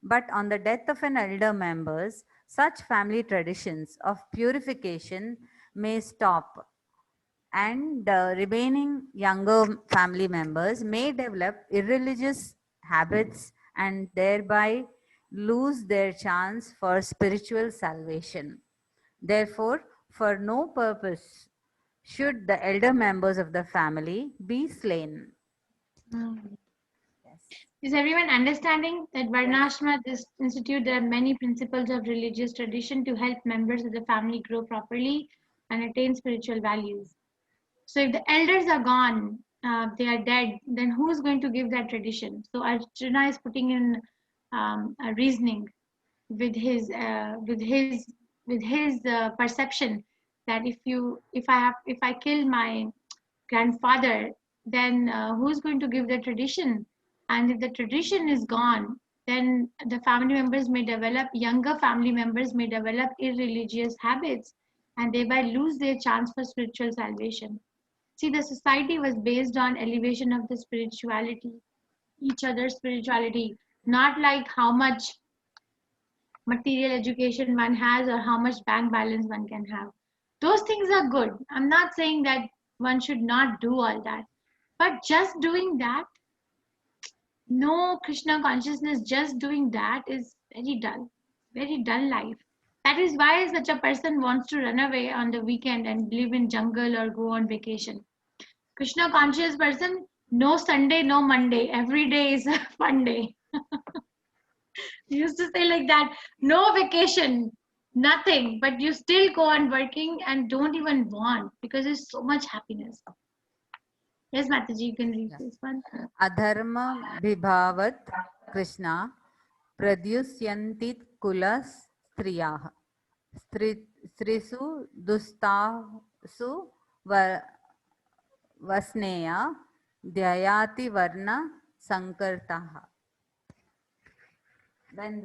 But on the death of an elder members, such family traditions of purification may stop, and remaining younger family members may develop irreligious habits and thereby lose their chance for spiritual salvation. Therefore, for no purpose should the elder members of the family be slain. Mm. Yes. Is everyone understanding that Varnashrama, this institute, there are many principles of religious tradition to help members of the family grow properly and attain spiritual values? So if the elders are gone, they are dead, then who is going to give that tradition? So Arjuna is putting in a reasoning with his perception that if I kill my grandfather, then who's going to give the tradition? And if the tradition is gone, then the family members may develop, younger family members may develop irreligious habits and thereby lose their chance for spiritual salvation. See, the society was based on elevation of the spirituality, each other's spirituality, not like how much material education one has or how much bank balance one can have. Those things are good. I'm not saying that one should not do all that. But just doing that, no Krishna consciousness, just doing that is very dull life. That is why such a person wants to run away on the weekend and live in jungle or go on vacation. Krishna conscious person, no Sunday, no Monday. Every day is a fun day. You used to say like that, no vacation, nothing, but you still go on working and don't even want because there's so much happiness. Yes, Mataji, you can read this one. Adharma vibhavat Krishna pradyusyantit kulas striyah. Strisu dustasu vasneya dhyayati varna sankartaha. When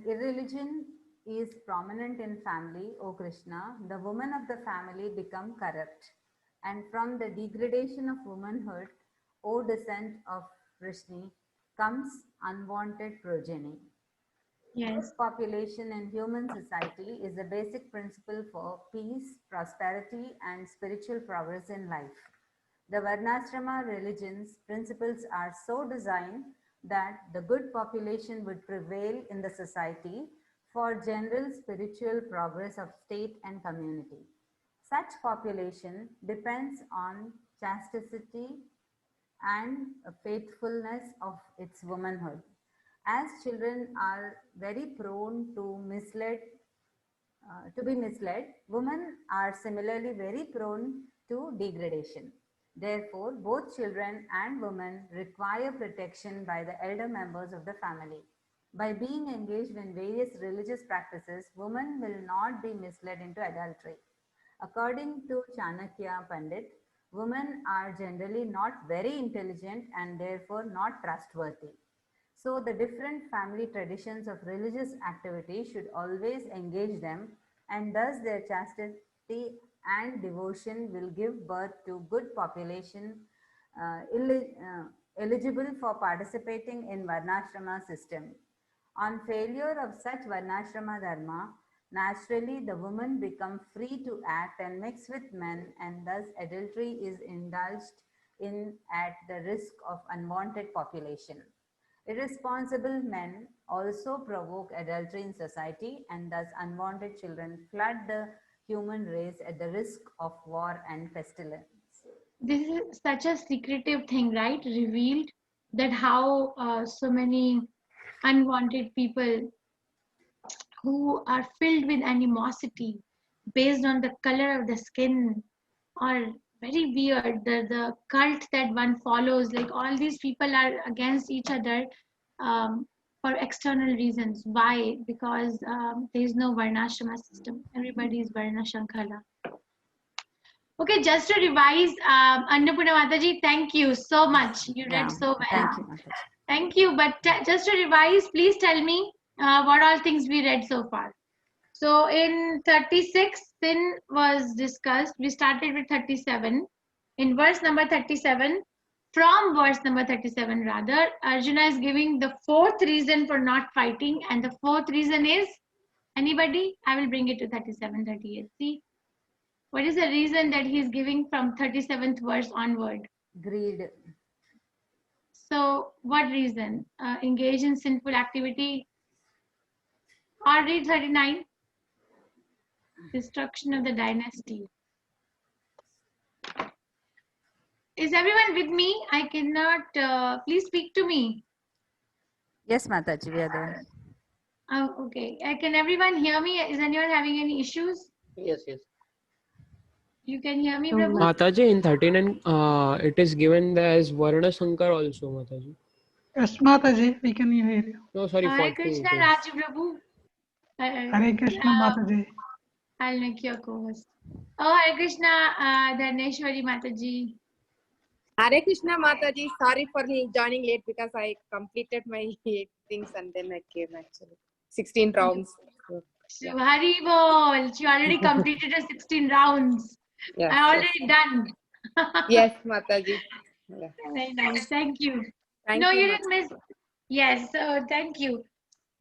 irreligion is prominent in family, O Krishna, the women of the family become corrupt. And from the degradation of womanhood, O descent of Vrishni, comes unwanted progeny. Yes. Good population in human society is a basic principle for peace, prosperity, and spiritual progress in life. The Varnashrama religion's principles are so designed that the good population would prevail in the society for general spiritual progress of state and community. Such population depends on chastity and faithfulness of its womanhood. As children are very prone to be misled, women are similarly very prone to degradation. Therefore, both children and women require protection by the elder members of the family. By being engaged in various religious practices, women will not be misled into adultery. According to Chanakya Pandit, women are generally not very intelligent and therefore not trustworthy. So the different family traditions of religious activity should always engage them, and thus their chastity and devotion will give birth to good population uh, eligible for participating in Varnashrama system. On failure of such Varnashrama dharma, naturally the women become free to act and mix with men, and thus adultery is indulged in at the risk of unwanted population. Irresponsible men also provoke adultery in society, and thus unwanted children flood the human race at the risk of war and pestilence. This is such a secretive thing, right? Revealed that how so many unwanted people who are filled with animosity based on the color of the skin or very weird the cult that one follows, like all these people are against each other for external reasons. Why? Because there is no varnashrama system, everybody is varna shankhala. Okay, just to revise, Annapurna Mataji, thank you so much, you read so well. Thank you, Mataji. Thank you, but just to revise, please tell me what all things we read so far. So in 36, sin was discussed. We started with 37. In verse number 37, From verse number 37, rather, Arjuna is giving the fourth reason for not fighting, and the fourth reason is, anybody? I will bring it to 37, 38. See, what is the reason that he is giving from 37th verse onward? Greed. So, what reason? Engage in sinful activity. Or read 39. Destruction of the dynasty. Is everyone with me? I cannot. Please speak to me. Yes, Mataji, we are there. Okay. Can everyone hear me? Is anyone having any issues? Yes, yes. You can hear me, No, Prabhu? Mataji, in 39, it is given as Varna Shankar also, Mataji. Yes, Mataji, we can hear you. No, sorry, Hare 40. Krishna, It is. Raju Prabhu. Hare Krishna, Mataji. I'll make your co-host. Oh, Hare Krishna, Dhaneshwari Mataji. Hare Krishna Mataji, sorry for joining late because I completed my things and then I came actually. 16 rounds. So, Hari Bol, she already completed her 16 rounds. Yes, I already done. yes, Mataji. Yeah. Very nice. Thank you. Thank No, you, you didn't miss. Yes, so thank you.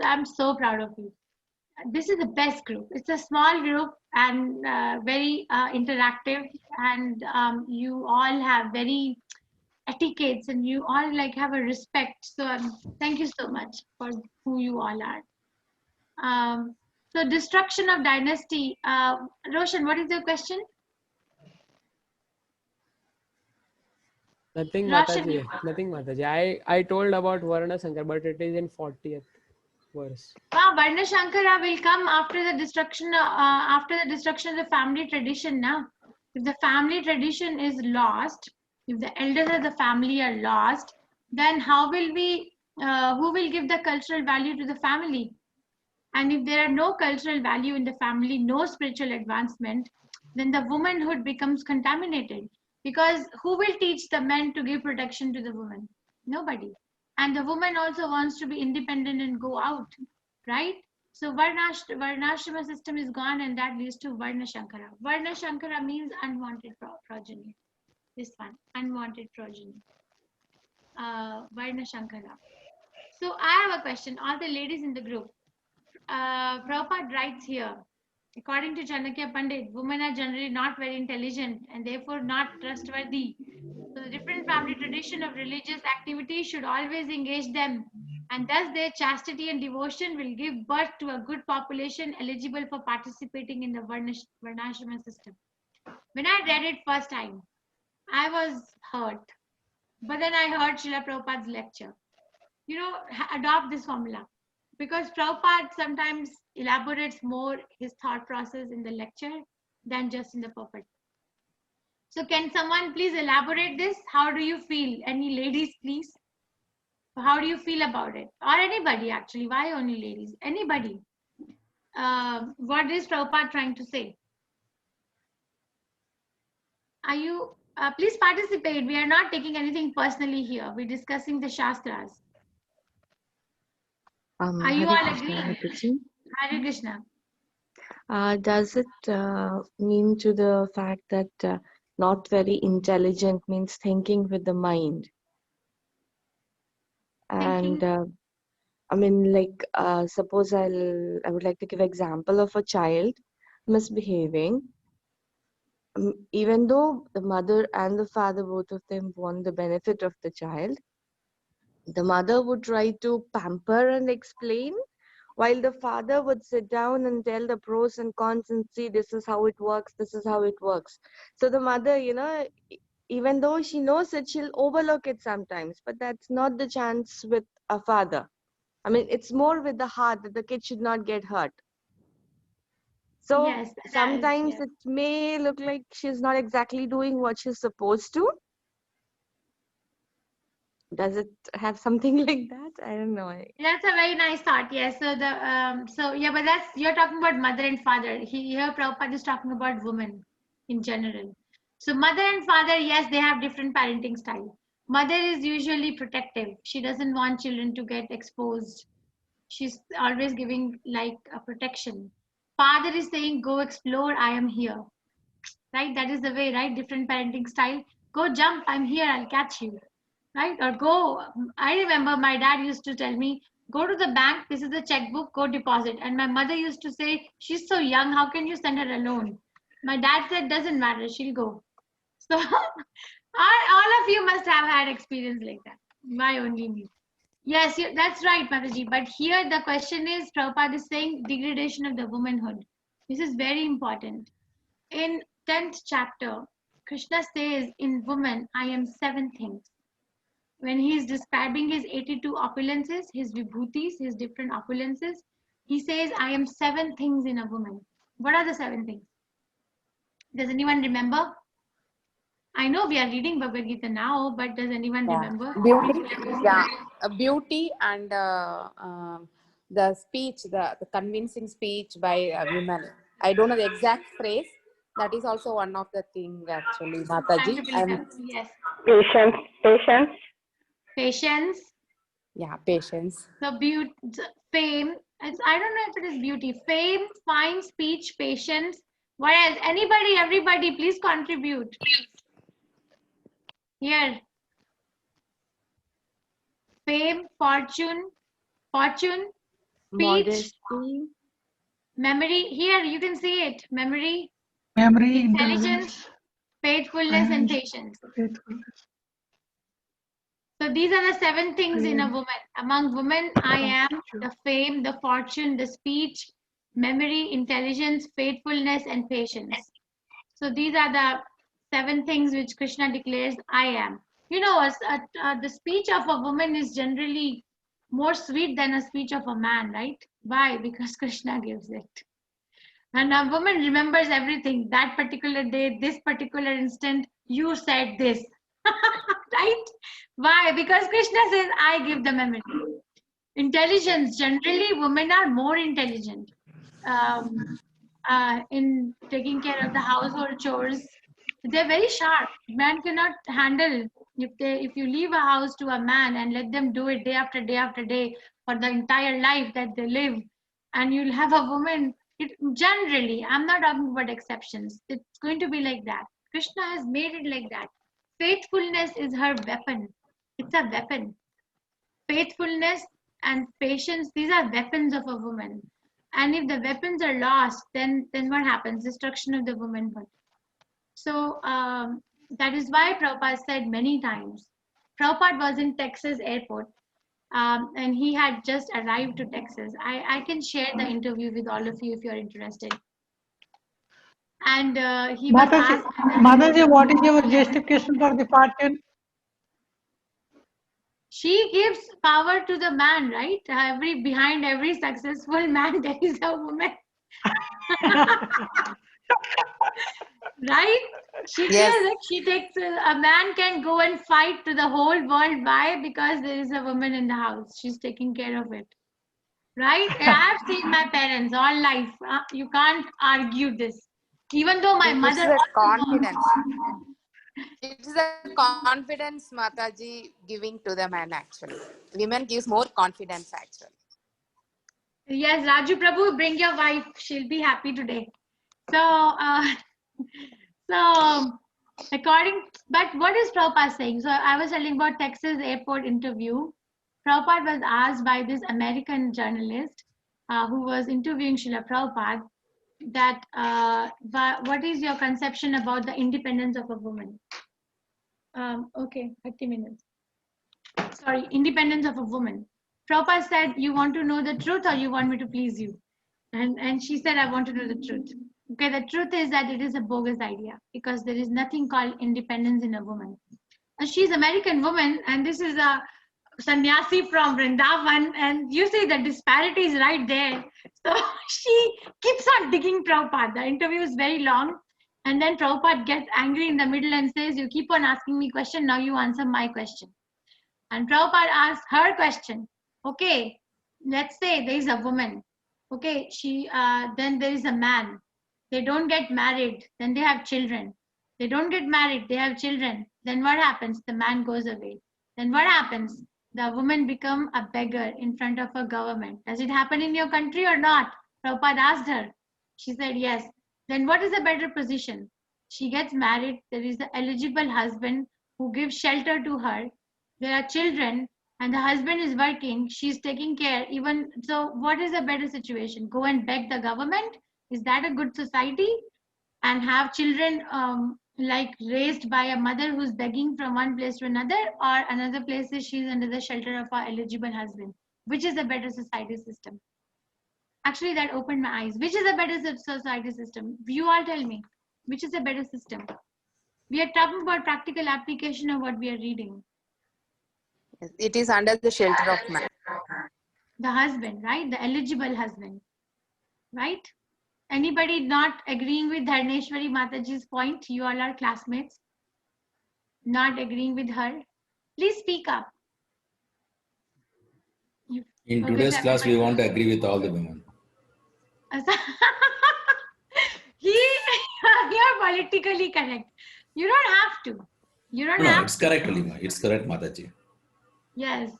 I'm so proud of you. This is the best group. It's a small group and very interactive, and you all have very etiquettes, and you all like have a respect. So thank you so much for who you all are. So destruction of dynasty. Roshan, what is your question? Nothing, Roshan, Mataji. Nothing, Mataji. I told about Varna Shankar, but it is in 40th verse. Varna Shankara will come after the destruction. After the destruction of the family tradition. Now, if the family tradition is lost, if the elders of the family are lost, then how will we? Who will give the cultural value to the family? And if there are no cultural value in the family, no spiritual advancement, then the womanhood becomes contaminated. Because who will teach the men to give protection to the woman? Nobody. And the woman also wants to be independent and go out, right? So Varnashrama system is gone, and that leads to Varna Shankara. Varna Shankara means unwanted progeny. This one, unwanted progeny. Varna Shankara. So I have a question. All the ladies in the group. Prabhupada writes here, according to Chanakya Pandit, women are generally not very intelligent and therefore not trustworthy. So the different family tradition of religious activity should always engage them, and thus their chastity and devotion will give birth to a good population eligible for participating in the Varnashrama system. When I read it first time, I was hurt. But then I heard Srila Prabhupada's lecture. Adopt this formula. Because Prabhupada sometimes elaborates more his thought process in the lecture than just in the pulpit. So can someone please elaborate this? How do you feel? Any ladies, please? How do you feel about it? Or anybody, actually. Why only ladies? Anybody. What is Prabhupada trying to say? Are you... please participate. We are not taking anything personally here. We're discussing the Shastras. Are you all agreeing? Hare Krishna. Does it mean to the fact that not very intelligent means thinking with the mind? And I mean, like, suppose I would like to give example of a child misbehaving. Even though the mother and the father, both of them want the benefit of the child, the mother would try to pamper and explain, while the father would sit down and tell the pros and cons and see this is how it works, this is how it works. So the mother, even though she knows it, she'll overlook it sometimes, but that's not the chance with a father. I mean, it's more with the heart that the kid should not get hurt. So yes, sometimes it may look like she's not exactly doing what she's supposed to. Does it have something like that? I don't know. That's a very nice thought. Yes. So but you're talking about mother and father. Here Prabhupada is talking about women in general. So mother and father, yes, they have different parenting style. Mother is usually protective. She doesn't want children to get exposed. She's always giving like a protection. Father is saying, go explore, I am here. Right? That is the way, right? Different parenting style. Go jump, I'm here, I'll catch you. right? Or go, I remember my dad used to tell me, go to the bank, this is the checkbook, go deposit. And my mother used to say, she's so young, how can you send her alone? My dad said, doesn't matter, she'll go. So all of you must have had experience like that. Why only me? Yes, that's right, Mataji. But here the question is, Prabhupada is saying degradation of the womanhood. This is very important. In 10th chapter, Krishna says, in woman, I am 7 things. When he is describing his 82 opulences, his vibhutis, his different opulences, he says, I am 7 things in a woman. What are the 7 things? Does anyone remember? I know we are reading Bhagavad Gita now, but does anyone remember? Beauty, yeah, beauty and the speech, the convincing speech by women. I don't know the exact phrase. That is also one of the things actually, Mataji. Yes. Patience. Patience. Yeah, patience. The beauty, fame. I don't know if it is beauty. Fame, fine speech, patience. What else? Anybody, everybody, please contribute. Here. Fame, fortune, speech, Modesty. memory. Here, you can see it. Memory, Memory, intelligence, faithfulness, and patience. faithfulness. So these are the 7 things in a woman. Among women, I am the fame, the fortune, the speech, memory, intelligence, faithfulness, and patience. So these are the 7 things which Krishna declares I am. You know, the speech of a woman is generally more sweet than a speech of a man, right? Why? Because Krishna gives it. And a woman remembers everything. That particular day, this particular instant, you said this. Right? Why? Because Krishna says, I give the memory. Intelligence, generally, women are more intelligent in taking care of the household chores. They're very sharp. Man cannot handle if you leave a house to a man and let them do it day after day after day for the entire life that they live, and you'll have a woman. Generally, I'm not talking about exceptions. It's going to be like that. Krishna has made it like that. Faithfulness is her weapon. It's a weapon. Faithfulness and patience, these are weapons of a woman. And if the weapons are lost, then what happens? Destruction of the womanhood. So that is why Prabhupada said many times. Prabhupada was in Texas airport, and he had just arrived to Texas. I can share the interview with all of you if you're interested. And he was asked, Mataji, what is your justification for the fortune? she gives power to the man, right? Behind every successful man, there is a woman. Right? She takes a man can go and fight to the whole world. Why? Because there is a woman in the house. She's taking care of it. Right? I've seen my parents all life. You can't argue this. Even though my mother. It's a confidence. It is a confidence Mataji giving to the man actually. Women gives more confidence actually. Yes, Raju Prabhu, bring your wife. She'll be happy today. So, but what is Prabhupada saying? So I was telling about Texas airport interview. Prabhupada was asked by this American journalist who was interviewing Srila Prabhupada that what is your conception about the independence of a woman? Okay, 30 minutes. Sorry, independence of a woman. Prabhupada said, you want to know the truth or you want me to please you? And she said, I want to know the truth. Okay, the truth is that it is a bogus idea because there is nothing called independence in a woman. And she's American woman and this is a sannyasi from Vrindavan, and you see the disparity is right there. So she keeps on digging Prabhupada. The interview is very long. And then Prabhupada gets angry in the middle and says, you keep on asking me question, now you answer my question. And Prabhupada asks her question. Okay, let's say there is a woman. Okay, then there is a man. They don't get married, then they have children. They don't get married, they have children. Then what happens? The man goes away. Then what happens? The woman become a beggar in front of a government. Does it happen in your country or not? Prabhupada asked her. She said yes. Then what is a better position? She gets married. There is an eligible husband who gives shelter to her. there are children, and the husband is working, she's taking care. Even so, what is a better situation? Go and beg the government? Is that a good society? And have children like raised by a mother who's begging from one place to another, or another place is she's under the shelter of her eligible husband? Which is a better society system? Actually, that opened my eyes. Which is a better society system? You all tell me. Which is a better system? We are talking about practical application of what we are reading. It is under the shelter of man. The husband, right? The eligible husband, right? Anybody not agreeing with Dharneshwari Mataji's point? You all are classmates. Not agreeing with her? Please speak up. In Okay, today's sir. class, we want to agree with all the women. You're politically correct. You don't have to. You don't No, have it's correct, Alima. It's correct, Mataji. Yes,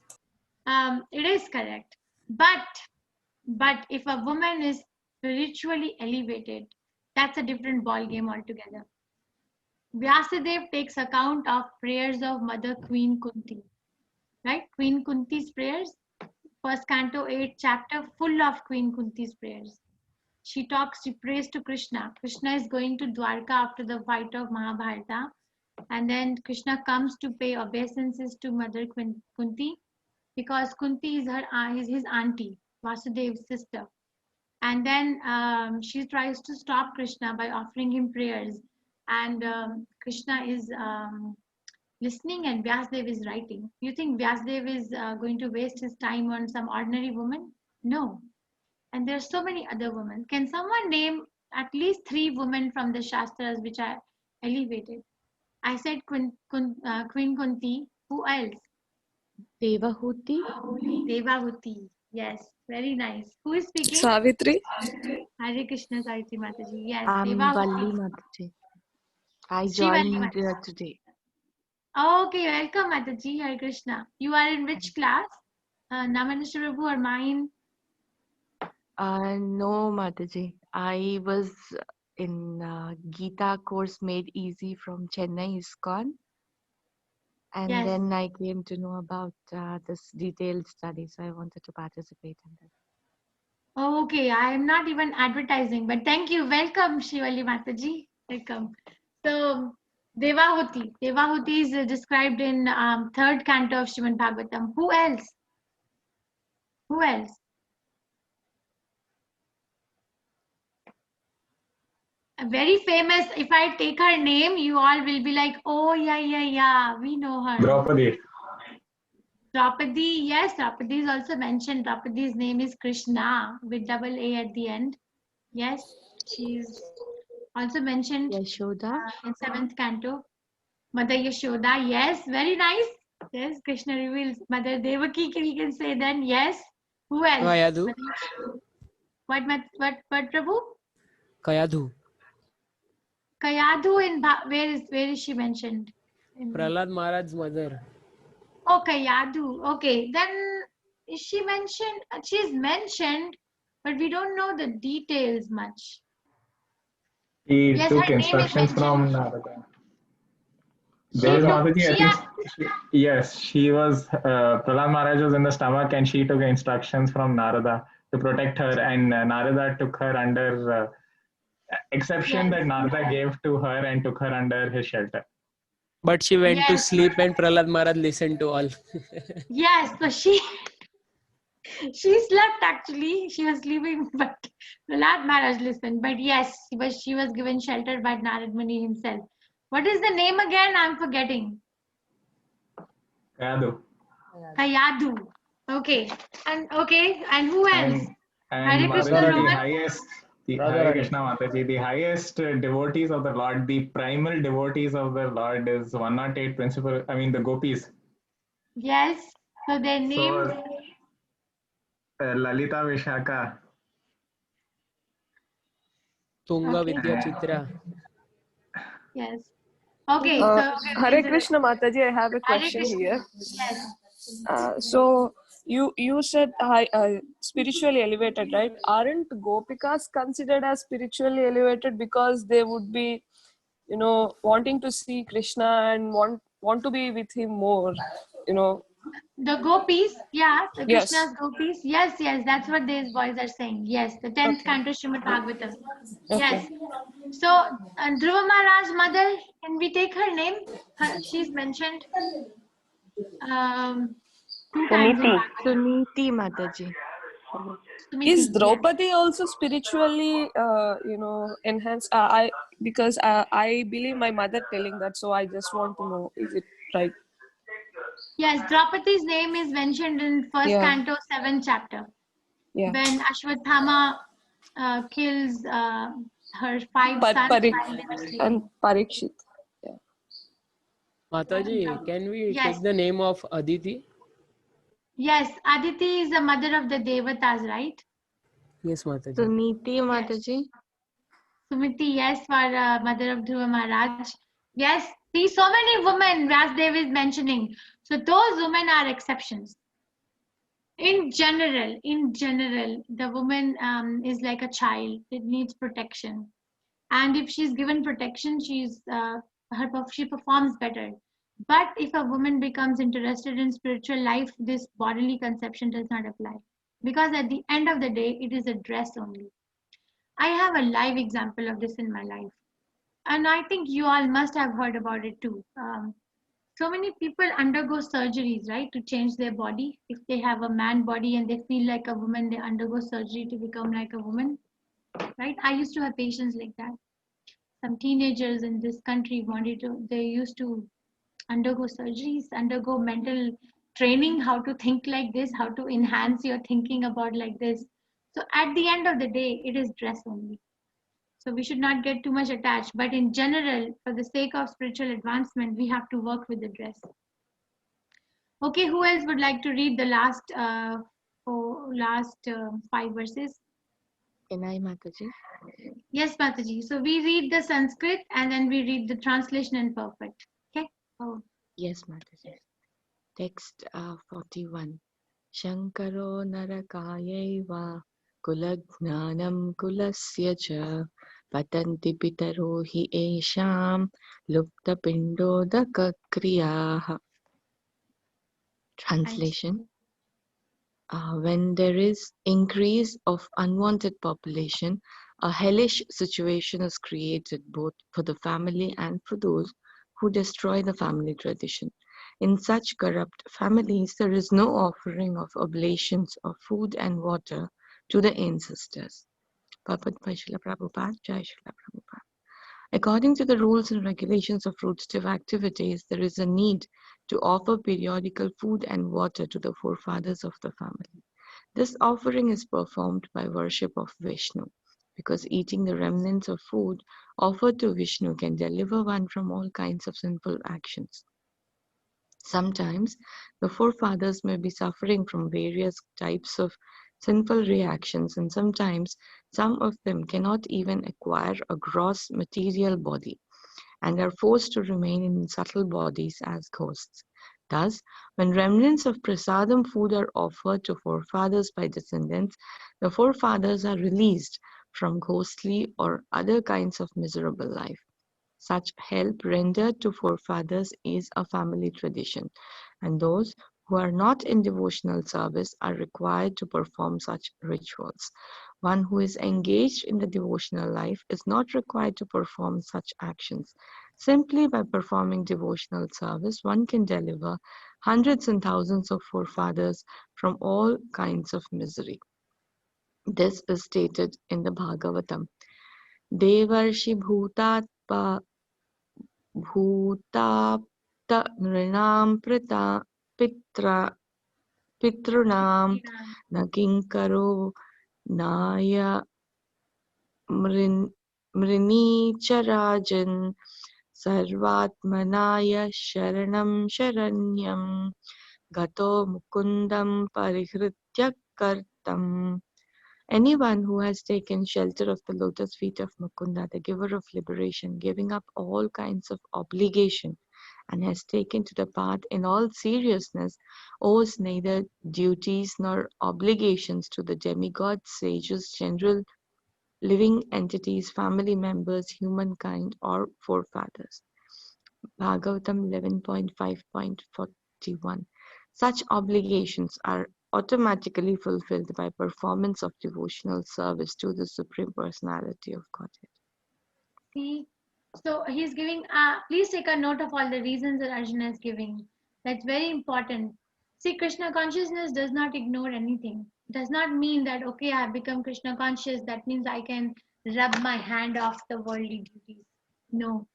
it is correct. But if a woman is spiritually elevated, that's a different ball game altogether. Vyasadeva takes account of prayers of Mother Queen Kunti, right? Queen Kunti's prayers, first canto, 8th chapter, full of Queen Kunti's prayers. She prays to Krishna. Krishna is going to Dwarka after the fight of Mahabharata, and then Krishna comes to pay obeisances to Mother Kunti, because Kunti is his auntie, Vasudev's sister. And then she tries to stop Krishna by offering him prayers. And Krishna is listening and Vyasadeva is writing. You think Vyasadeva is going to waste his time on some ordinary woman? No. And there are so many other women. Can someone name at least 3 women from the Shastras which are elevated? I said Queen Kunti. Who else? Devahuti. Devahuti. Yes, very nice. Who is speaking? Savitri. Hare Krishna, Savitri Mataji. Yes, Valli Mataji. I joined today. Okay, welcome Mataji. Hare Krishna. You are in which class? Namanishra Prabhu or mine? No, Mataji. I was in Gita course made easy from Chennai ISKCON. And Yes. then I came to know about this detailed study, so I wanted to participate in that. Okay, I am not even advertising, but thank you. Welcome, Shivali Mataji. Welcome. So, Devahuti. Devahuti is described in 3rd canto of Srimad Bhagavatam. Who else? Who else? A very famous, if I take her name, you all will be like, oh, yeah, we know her. Draupadi. Draupadi, yes, Draupadi is also mentioned. Draupadi's name is Krishna with double A at the end. Yes, she's also mentioned Yashoda. in 7th canto. Mother Yashoda, yes, very nice. Yes, Krishna reveals Mother Devaki, we can say then, yes. Who else? Kayadu. What Prabhu? Kayadu. Kayadu in where is she mentioned? Prahlad Maharaj's mother. Oh, Kayadu. Okay, then is she mentioned? She's mentioned, but we don't know the details much. He Yes, took her name is instructions from mentioned. Narada. There is Mataji, I think, yes, she was, Prahlad Maharaj was in the stomach and she took instructions from Narada to protect her, and Narada took her under exception Yes. that Narada gave to her and took her under his shelter. But she went to Yes. sleep and Prahlad Maharaj listened to all. Yes, so she slept actually. She was sleeping, but Prahlad Maharaj listened. But yes, she was given shelter by Narad Muni himself. What is the name again? I'm forgetting. Kayadu. Kayadu. Okay. And who else? And Hare Krishna, Mataji, Rohan? Hare Krishna Mataji, the highest devotees of the Lord, the primal devotees of the Lord is 108 principal, the gopis. Yes. So their names. So, Lalita Vishaka. Tunga Okay. Vidya Chitra. Yes. Okay. So Hare Krishna Mataji, I have a Hare question Krishna. here. Yes. So you said spiritually elevated, right? Aren't gopikas considered as spiritually elevated because they would be, wanting to see Krishna and want to be with him more? The gopis, yeah, the Yes. Krishna's gopis. Yes, yes, that's what these boys are saying. Yes, the 10th canto Srimad Bhagavatam. Yes. So, Dhruva Maharaj's mother, can we take her name? She's mentioned 2 times in Suniti. Bhagavatam. Suniti Mataji. Is Sumiti, Draupadi also spiritually, enhanced? Because I believe my mother telling that, so I just want to know, is it right? Yes, Draupadi's name is mentioned in first Yeah. canto, 7th chapter. Yeah. When Ashwatthama kills her 5 But sons while they were sleeping. and Parikshit. Mataji, can we Yes. take the name of Aditi? Yes, Aditi is the mother of the Devatas, right? Yes, Mataji. Suniti Mataji. Sumiti, yes, for mother of Dhruva Maharaj. Yes, see, so many women Vyasdev is mentioning. So those women are exceptions. In general, the woman is like a child. It needs protection. And if she's given protection, she performs better. But if a woman becomes interested in spiritual life, this bodily conception does not apply. Because at the end of the day, it is a dress only. I have a live example of this in my life. And I think you all must have heard about it too. So many people undergo surgeries, right, to change their body. If they have a man body and they feel like a woman, they undergo surgery to become like a woman, right? I used to have patients like that. Some teenagers in this country they used to undergo surgeries, undergo mental training, how to think like this, how to enhance your thinking about like this. So at the end of the day, it is dress only. So we should not get too much attached. But in general, for the sake of spiritual advancement, we have to work with the dress. Okay, who else would like to read the last 5 verses? Enai Mataji. Yes, Mataji. So we read the Sanskrit and then we read the translation in perfect. Okay. Oh. Yes, Mataji. Text 41. Shankaro narakayaiva kulagnanam kulasya cha patanti pitaro hi esham lupta pindodaka kriyaha. Translation. When there is increase of unwanted population, a hellish situation is created both for the family and for those who destroy the family tradition. In such corrupt families, there is no offering of oblations of food and water to the ancestors. Papat Srila Prabhupada, Jai Srila Prabhupada. According to the rules and regulations of fruitive activities, there is a need to offer periodical food and water to the forefathers of the family. This offering is performed by worship of Vishnu, because eating the remnants of food offered to Vishnu can deliver one from all kinds of sinful actions. Sometimes the forefathers may be suffering from various types of sinful reactions, and sometimes some of them cannot even acquire a gross material body and are forced to remain in subtle bodies as ghosts. Thus, when remnants of prasadam food are offered to forefathers by descendants, the forefathers are released from ghostly or other kinds of miserable life. Such help rendered to forefathers is a family tradition, and those who are not in devotional service are required to perform such rituals. One who is engaged in the devotional life is not required to perform such actions. Simply by performing devotional service, one can deliver hundreds and thousands of forefathers from all kinds of misery. This is stated in the Bhagavatam. Devarshi bhutatpa bhutapta nrinam prita pitra pitrunam nakinkaro naya mrinicharajan sarvatmanaya sharanam sharanyam gato mukundam parihritya kartam. Anyone who has taken shelter of the lotus feet of Mukunda, the giver of liberation, giving up all kinds of obligation, and has taken to the path in all seriousness, owes neither duties nor obligations to the demigods, sages, general living entities, family members, humankind, or forefathers. Bhagavatam 11.5.41. Such obligations are automatically fulfilled by performance of devotional service to the Supreme Personality of Godhead. See, so he's giving, please take a note of all the reasons that Arjuna is giving. That's very important. See, Krishna consciousness does not ignore anything. Does not mean that, okay, I have become Krishna conscious, that means I can rub my hand off the worldly duties. No,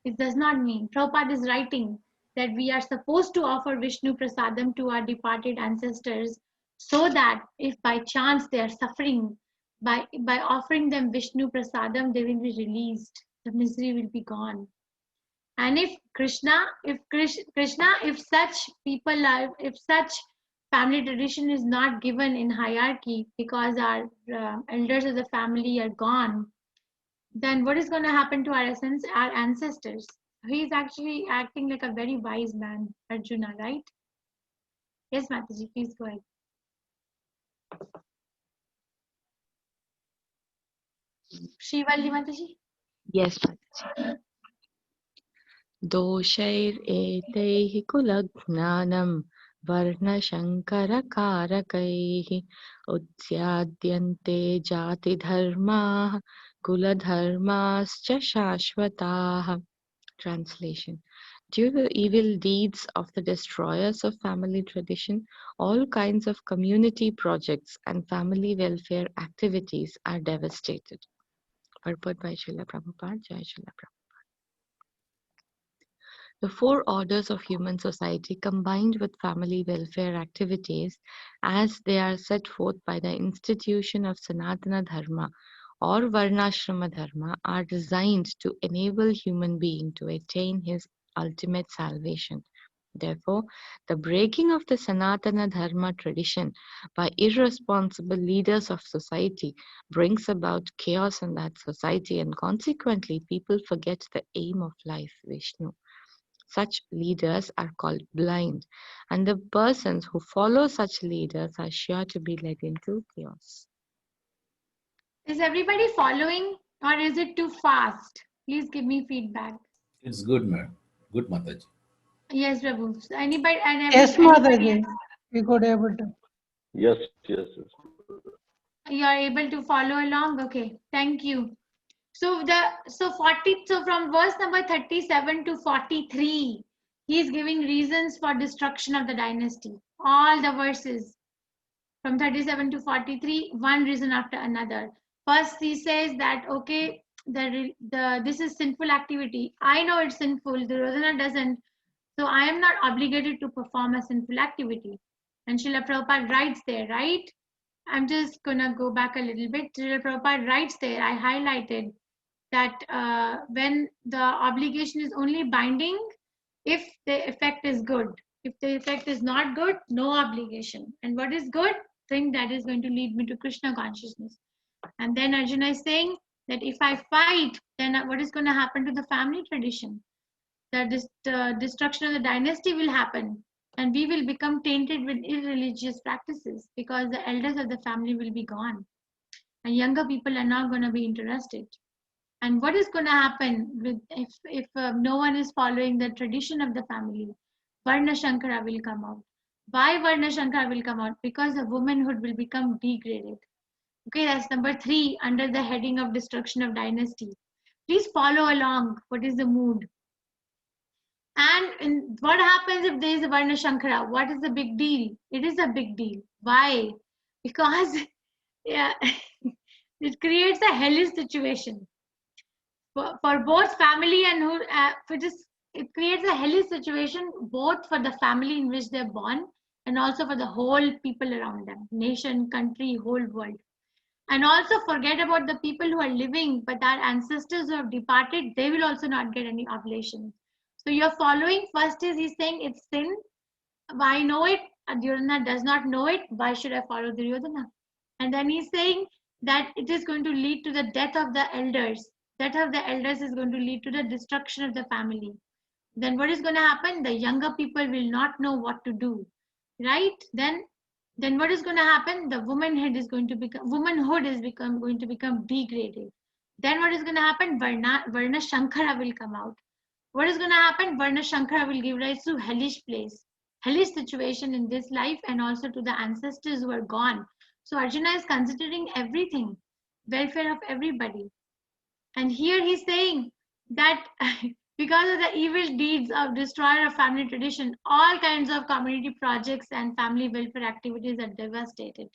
it does not mean. Prabhupada is writing that we are supposed to offer Vishnu Prasadam to our departed ancestors so that if by chance they are suffering, by offering them Vishnu Prasadam, they will be released. The misery will be gone. And if such people are, if such family tradition is not given in hierarchy because our elders of the family are gone, then what is going to happen to our ancestors? He is actually acting like a very wise man, Arjuna, right? Yes, Mataji, please go ahead. Shrivalli Mataji? Yes, Mataji. दोषैरेतैः कुलज्ञानं वर्णशङ्करकारकैः उद्याद्यन्ते जातिधर्माः कुलधर्माश्च शाश्वताः. Translation. Due to the evil deeds of the destroyers of family tradition, all kinds of community projects and family welfare activities are devastated. Purport by Srila Prabhupada, Jai Srila Prabhupada. The four orders of human society combined with family welfare activities as they are set forth by the institution of Sanatana Dharma or Varnashrama Dharma are designed to enable human being to attain his ultimate salvation. Therefore, the breaking of the Sanatana Dharma tradition by irresponsible leaders of society brings about chaos in that society, and consequently people forget the aim of life, Vishnu. Such leaders are called blind, and the persons who follow such leaders are sure to be led into chaos. Is everybody following, or is it too fast? Please give me feedback. It's good, madam. Good, Mataji. Yes, Prabhu. Anybody and Yes, anybody Mataji. else? We could able to. Yes, yes, yes. You are able to follow along? Okay, thank you. So from verse number 37 to 43, he is giving reasons for destruction of the dynasty. All the verses from 37 to 43, one reason after another. First, he says that okay, this is sinful activity. I know it's sinful. Duryodhana doesn't, so I am not obligated to perform a sinful activity. And Srila Prabhupada writes there, right? I'm just gonna go back a little bit. Srila Prabhupada writes there. I highlighted that when the obligation is only binding if the effect is good. If the effect is not good, no obligation. And what is good? Thing that is going to lead me to Krishna consciousness. And then Arjuna is saying that if I fight, then what is going to happen to the family tradition? The destruction of the dynasty will happen, and we will become tainted with irreligious practices because the elders of the family will be gone, and younger people are not going to be interested. And what is going to happen with if no one is following the tradition of the family? Varna Shankara will come out. Why Varna Shankara will come out? Because the womanhood will become degraded. Okay, that's number 3 under the heading of destruction of dynasty. Please follow along. What is the mood? And what happens if there is a Varna Shankara? What is the big deal? It is a big deal. Why? Because yeah, it creates a hellish situation. For both family and it creates a hellish situation both for the family in which they're born and also for the whole people around them, nation, country, whole world. And also forget about the people who are living, but our ancestors who have departed, they will also not get any oblation. So you're following. First is he's saying it's sin. Why know it? Duryodhana does not know it. Why should I follow Duryodhana? And then he's saying that it is going to lead to the death of the elders. Death of the elders is going to lead to the destruction of the family. Then what is going to happen? The younger people will not know what to do, right? Then what is going to happen? The womanhood is going to become degraded. Then what is going to happen? Varna Shankara will come out. What is going to happen? Varna Shankara will give rise to hellish place. hellish situation in this life and also to the ancestors who are gone. So Arjuna is considering everything, welfare of everybody. And here he's saying that because of the evil deeds of destroyer of family tradition, all kinds of community projects and family welfare activities are devastated.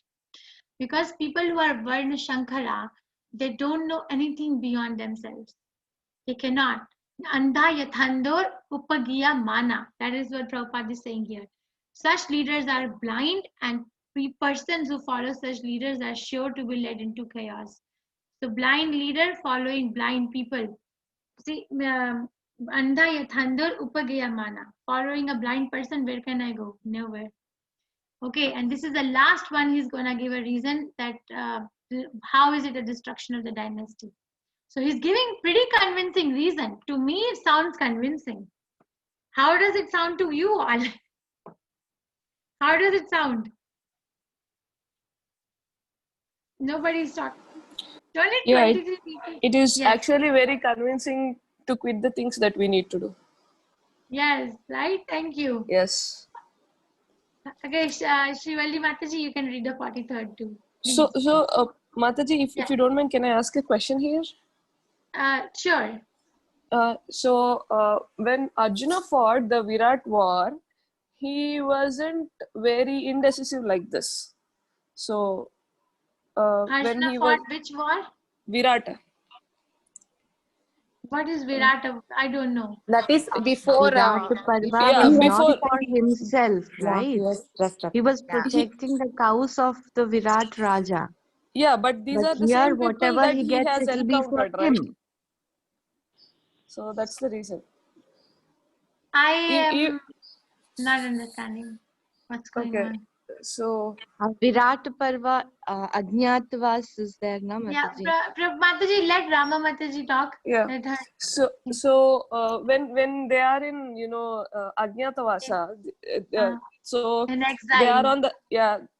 Because people who are Varna Shankara, they don't know anything beyond themselves. They cannot. Andha yathandor upagiya mana. That is what Prabhupada is saying here. Such leaders are blind, and persons who follow such leaders are sure to be led into chaos. So blind leader following blind people. See, andha yathandor upagiya mana. Following a blind person, where can I go? Nowhere. Okay, and this is the last one. He's gonna give a reason that how is it a destruction of the dynasty. So he's giving pretty convincing reason. To me, it sounds convincing. How does it sound to you all? How does it sound? Nobody's talking. Only Yeah, 23 people. it is Yes. actually very convincing to quit the things that we need to do. Yes, right? Thank you. Yes. Okay, Srivalli Mataji, you can read the 43rd too. Please. So Mataji, if you don't mind, can I ask a question here? Sure. When Arjuna fought the Virat war, he wasn't very indecisive like this. So when Arjuna he fought was which war? Virata. What is Virata? I don't know. That is before. Virata Parva Yeah, was before. not for himself, right? He was protecting the cows of the Virat Raja. Yeah, but these are the Here, same people whatever that he he gets, has it will be for encountered, right? him. So that's the reason. I am not understanding what's going on. So Virat Parva, Ajñatavas is there, na Yeah, Mataji? Mataji, let Rama Mataji talk. Yeah. Let her. When they are in Ajñatavasa, so in they exile. are on the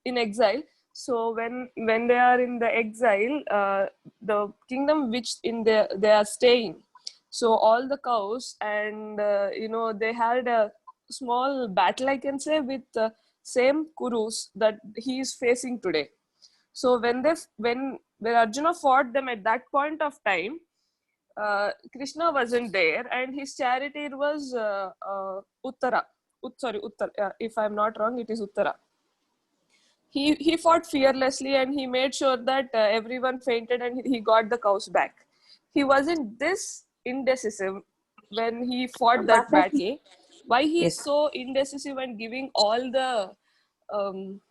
in exile. So when they are in the exile, the kingdom which they are staying, so all the cows and they had a small battle, I can say, with the same Kurus that he is facing today. So when Arjuna fought them at that point of time, Krishna wasn't there, and his charioteer was Uttara. Uttara. If I'm not wrong, it is Uttara. He fought fearlessly, and he made sure that everyone fainted, and he got the cows back. He wasn't this indecisive when he fought that battle. Why he is so indecisive and giving all the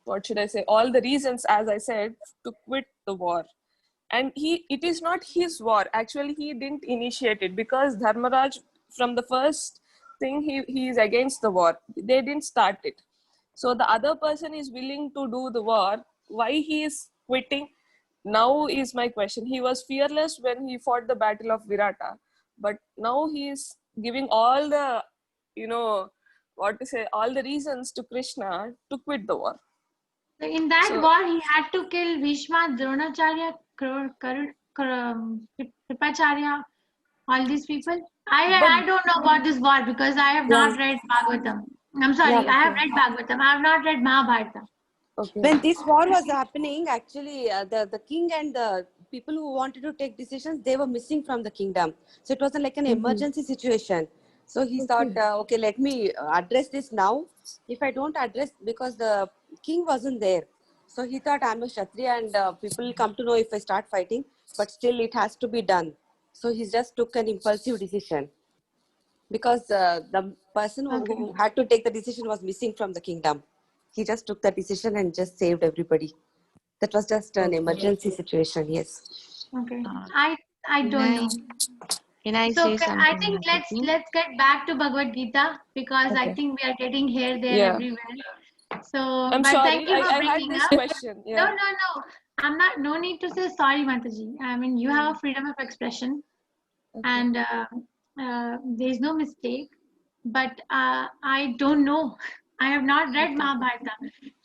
what should I say? All the reasons, as I said, to quit the war. And it is not his war. Actually, he didn't initiate it, because Dharmaraj, from the first thing, he is against the war. They didn't start it. So the other person is willing to do the war. Why he is quitting now is my question. He was fearless when he fought the battle of Virata, but now he is giving all the all the reasons to Krishna to quit the war. So in that war, he had to kill Bhishma, Dronacharya, Kripacharya, all these people. I don't know about this war because I have not read Bhagavatam. I'm sorry, I have read Bhagavatam. I have not read Mahabharata. When this war was happening, actually, the king and the people who wanted to take decisions, they were missing from the kingdom. So it was like an emergency situation. So he thought, okay, let me address this now. If I don't address, because the king wasn't there. So he thought, I'm a Kshatriya and people will come to know if I start fighting, but still it has to be done. So he just took an impulsive decision. Because the person who had to take the decision was missing from the kingdom. He just took the decision and just saved everybody. That was just an emergency situation, yes. Okay. I don't know. Can I So say something? I think let's get back to Bhagavad Gita, because I think we are getting here, there, everywhere. So I'm but sorry, thank you for I had bringing this up. question. No. I'm not. No need to say sorry, Mataji. I mean, you have a freedom of expression, and there is no mistake. But I don't know. I have not read Mahabharata.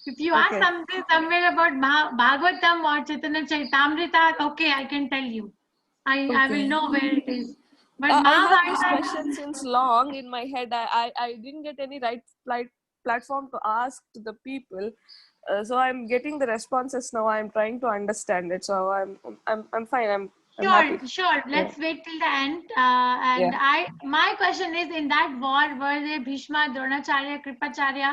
If you ask something somewhere about Bhagavatam or Chaitanya Charitamrita, okay, I can tell you. I will know where it is. But I had this Mahabharata. question since long in my head. I didn't get any right platform to ask to the people. So I'm getting the responses now. I'm trying to understand it. So I'm fine. I'm happy. Sure. Let's wait till the end. And my question is, in that war, were there Bhishma, Dronacharya, Kripacharya?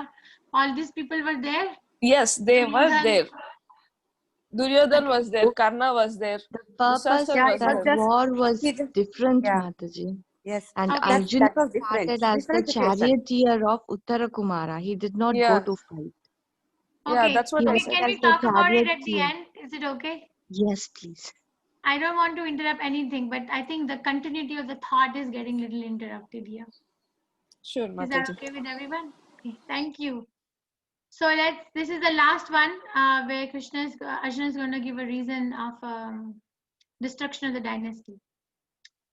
All these people were there? Yes, they were there. Duryodhan was there, Karna was there, The purpose Dushasan of that war was different, Mataji. Yes. And Okay. Arjuna That was different. started as the Different situation. charioteer of Uttara Kumara. He did not go Yeah. to fight. Yeah, Okay. that's what He I was said. Can we just the talk about it at the charioteer. end? Is it okay? Yes, please. I don't want to interrupt anything, but I think the continuity of the thought is getting a little interrupted here. Sure, Is that Mataji. okay with everyone? Okay, thank you. So this is the last one where Arjuna is going to give a reason of destruction of the dynasty.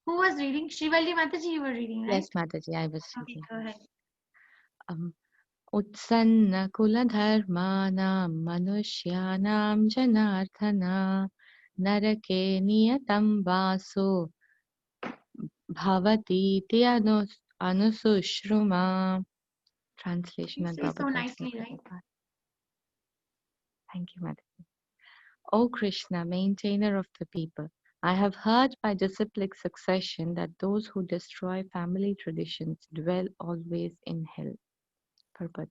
Who was reading? Shrivalli Mataji, you were reading, right? Yes, Mataji, I was Okay, reading. go ahead. Utsanna kuladharmanam manushyanam janardhana narake niyatam vaso bhavati anusushruma. Translation You and say so Prabhupada. nicely, right? Thank you, Mataji. O Krishna, maintainer of the people, I have heard by disciplic succession that those who destroy family traditions dwell always in hell. Purport.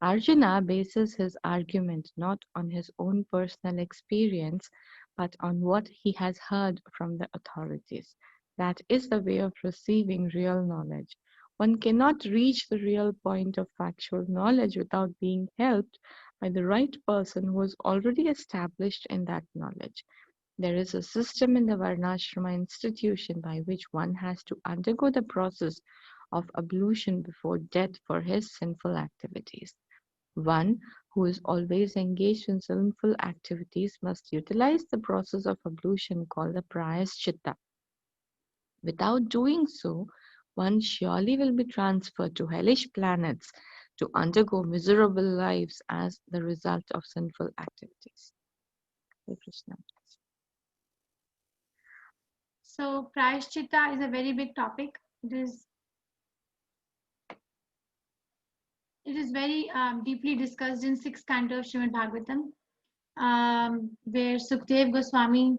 Arjuna bases his argument not on his own personal experience, but on what he has heard from the authorities. That is the way of receiving real knowledge. One cannot reach the real point of factual knowledge without being helped by the right person who is already established in that knowledge. There is a system in the Varnashrama institution by which one has to undergo the process of ablution before death for his sinful activities. One who is always engaged in sinful activities must utilize the process of ablution called the Prayaschitta. Without doing so, one surely will be transferred to hellish planets to undergo miserable lives as the result of sinful activities. Hare Krishna. So Prayaschitta is a very big topic. It is very deeply discussed in 6th canto of Srimad Bhagavatam, where Sukdev Goswami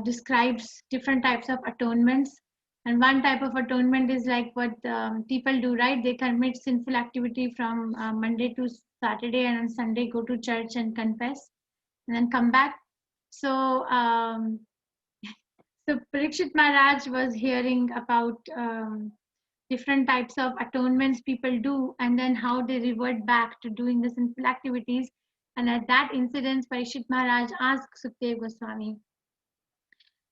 describes different types of atonements. And one type of atonement is like what people do, right? They commit sinful activity from Monday to Saturday, and on Sunday go to church and confess, and then come back. So, so Parikshit Maharaj was hearing about different types of atonements people do, and then how they revert back to doing the sinful activities. And at that incident, Parikshit Maharaj asked Sukdev Goswami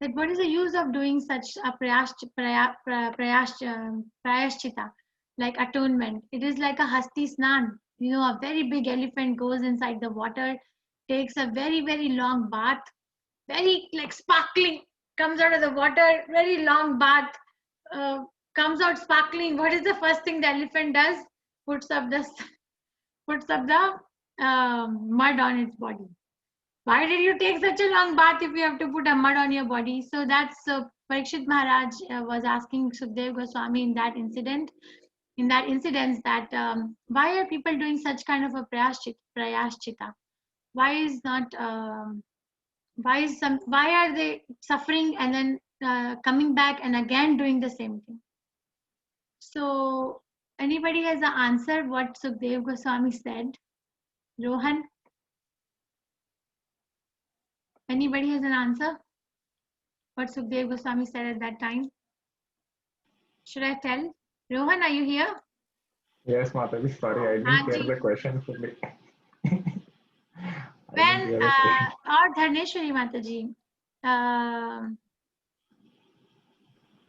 that what is the use of doing such a prayaschitta, like atonement? It is like a hasti snan. You know, a very big elephant goes inside the water, takes a very, very long bath, very like sparkling, comes out of the water, very long bath, comes out sparkling. What is the first thing the elephant does? Puts up the mud on its body. Why did you take such a long bath if you have to put a mud on your body? So that's Parikshit Maharaj was asking Sukdev Goswami in that incident. In that incident, that why are people doing such kind of a prayaschitta? Why are they suffering and then coming back and again doing the same thing? So anybody has an answer what Sukdev Goswami said? Rohan? Anybody has an answer? What Sukdev Goswami said at that time? Should I tell? Rohan, are you here? Yes, Mataji, sorry, I didn't hear the question fully. When, or Dharneshwari Mataji,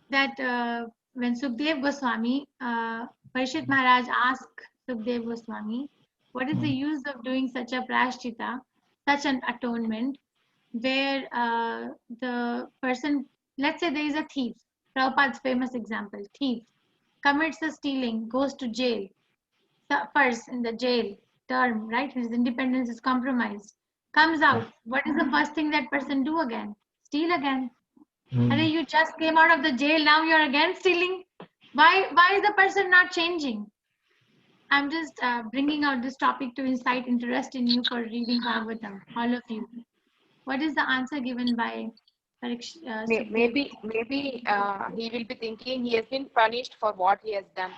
that when Sukdev Goswami, Parikshit Maharaj asked Sukdev Goswami, what is the use of doing such a prayaschitta, such an atonement, where the person, let's say there is a thief, Prabhupada's famous example, thief, commits a stealing, goes to jail, suffers in the jail term, right? His independence is compromised, comes out. What is the first thing that person do again? Steal again. And you just came out of the jail, now you're again stealing. Why is the person not changing? I'm just bringing out this topic to incite interest in you for reading Bhagavatam, all of you. What is the answer given by Sukhdev? Maybe he will be thinking he has been punished for what he has done.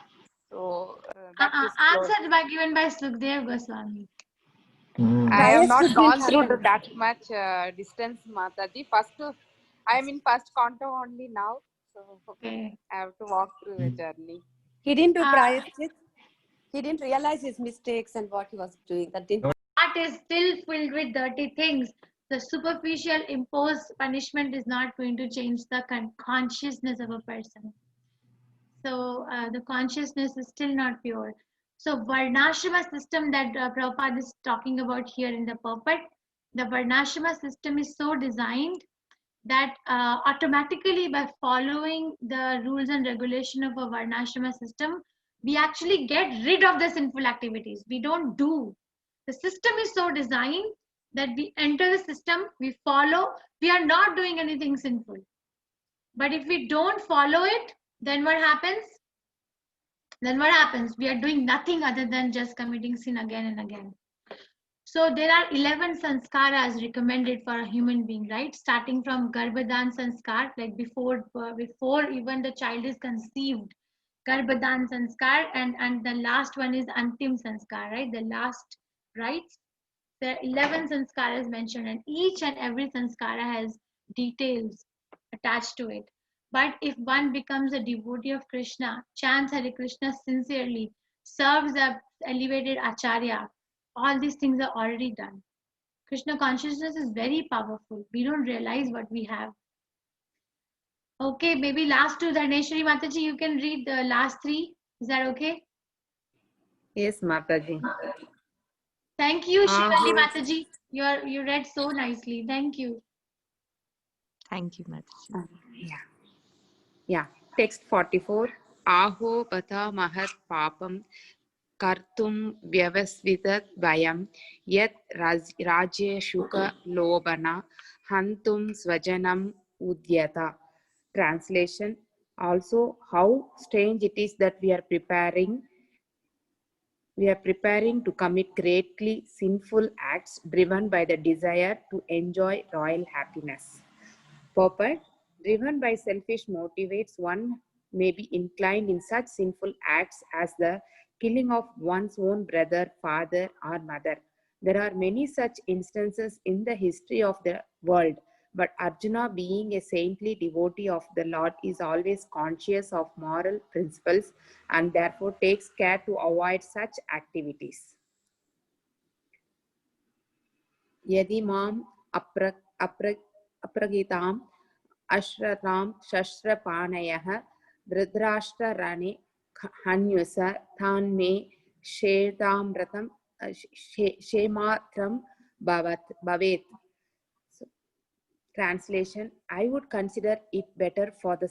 So that is close. Answered given by Sukhdev Goswami. I have not couldn't gone through happen. that much distance, Mataji. I am in first canto only now, so Okay. I have to walk through the journey. He didn't do prayachit. He didn't realize his mistakes and what he was doing. That didn't. Heart is still filled with dirty things. The superficial imposed punishment is not going to change the consciousness of a person. So the consciousness is still not pure. So Varnashrama system that Prabhupada is talking about here in the purport, the Varnashrama system is so designed that automatically by following the rules and regulation of a Varnashrama system, we actually get rid of the sinful activities. We don't do. The system is so designed that we enter the system, we follow, we are not doing anything sinful. But if we don't follow it, then what happens? Then what happens? We are doing nothing other than just committing sin again and again. So there are 11 sanskaras recommended for a human being, right? Starting from Garbhadan sanskar, like before even the child is conceived, Garbhadan sanskar, and the last one is Antim sanskar, right? The last rites. There are 11 sanskaras mentioned, and each and every sanskara has details attached to it. But if one becomes a devotee of Krishna, chants Hare Krishna sincerely, serves the elevated acharya, all these things are already done. Krishna consciousness is very powerful. We don't realize what we have. Okay, maybe last two, Dhaneshwari Mataji, you can read the last three. Is that okay? Yes, Mataji. Thank you, Shivali Mataji. You read so nicely. Thank you. Thank you, Mataji. Yeah. Text 44. Aho pata mahat papam kartum vyavasvitat vayam yat rajya shuka lobana hantum svajanam udyata. Translation. Also, how strange it is that we are preparing to commit greatly sinful acts driven by the desire to enjoy royal happiness. Purport. Driven by selfish motivates, one may be inclined in such sinful acts as the killing of one's own brother, father, or mother. There are many such instances in the history of the world, but Arjuna, being a saintly devotee of the Lord, is always conscious of moral principles and therefore takes care to avoid such activities. Yadi mam apragitam ashratam shashrapanayah dhritarashtra rane hanyusa than me shetamratam shematram bhavet. Translation. I would consider it better for the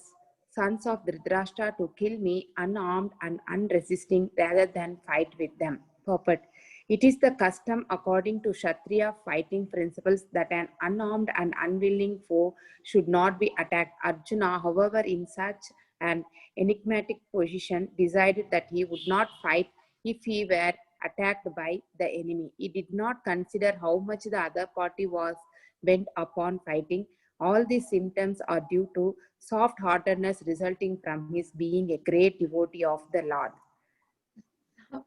sons of Dhritarashtra to kill me unarmed and unresisting rather than fight with them. Purport. It is the custom according to Kshatriya fighting principles that an unarmed and unwilling foe should not be attacked. Arjuna, however, in such an enigmatic position, decided that he would not fight if he were attacked by the enemy. He did not consider how much the other party was bent upon fighting. All these symptoms are due to soft-heartedness resulting from his being a great devotee of the Lord. So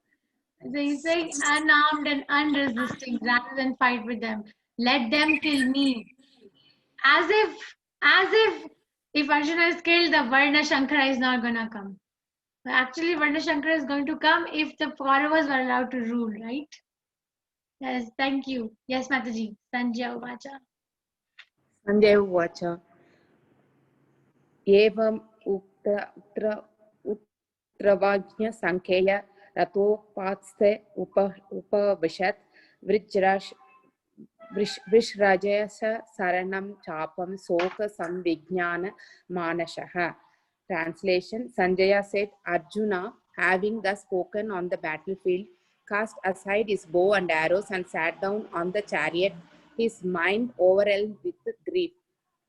he's saying unarmed and unresisting rather than fight with them. Let them kill me. As if Arjuna is killed, the Varna Shankara is not going to come. But actually, Varna Shankara is going to come if the Kauravas were allowed to rule, right? Yes, thank you. Yes, Mataji. Sanjay Uvacha. Sanjay Uvacha. Evam utravajnya sankheya ratopatste upavishat Vrishrajaya saranam chapam soka samvijnana manashaha. Translation. Sanjaya said, Arjuna, having thus spoken on the battlefield, cast aside his bow and arrows and sat down on the chariot, his mind overwhelmed with grief.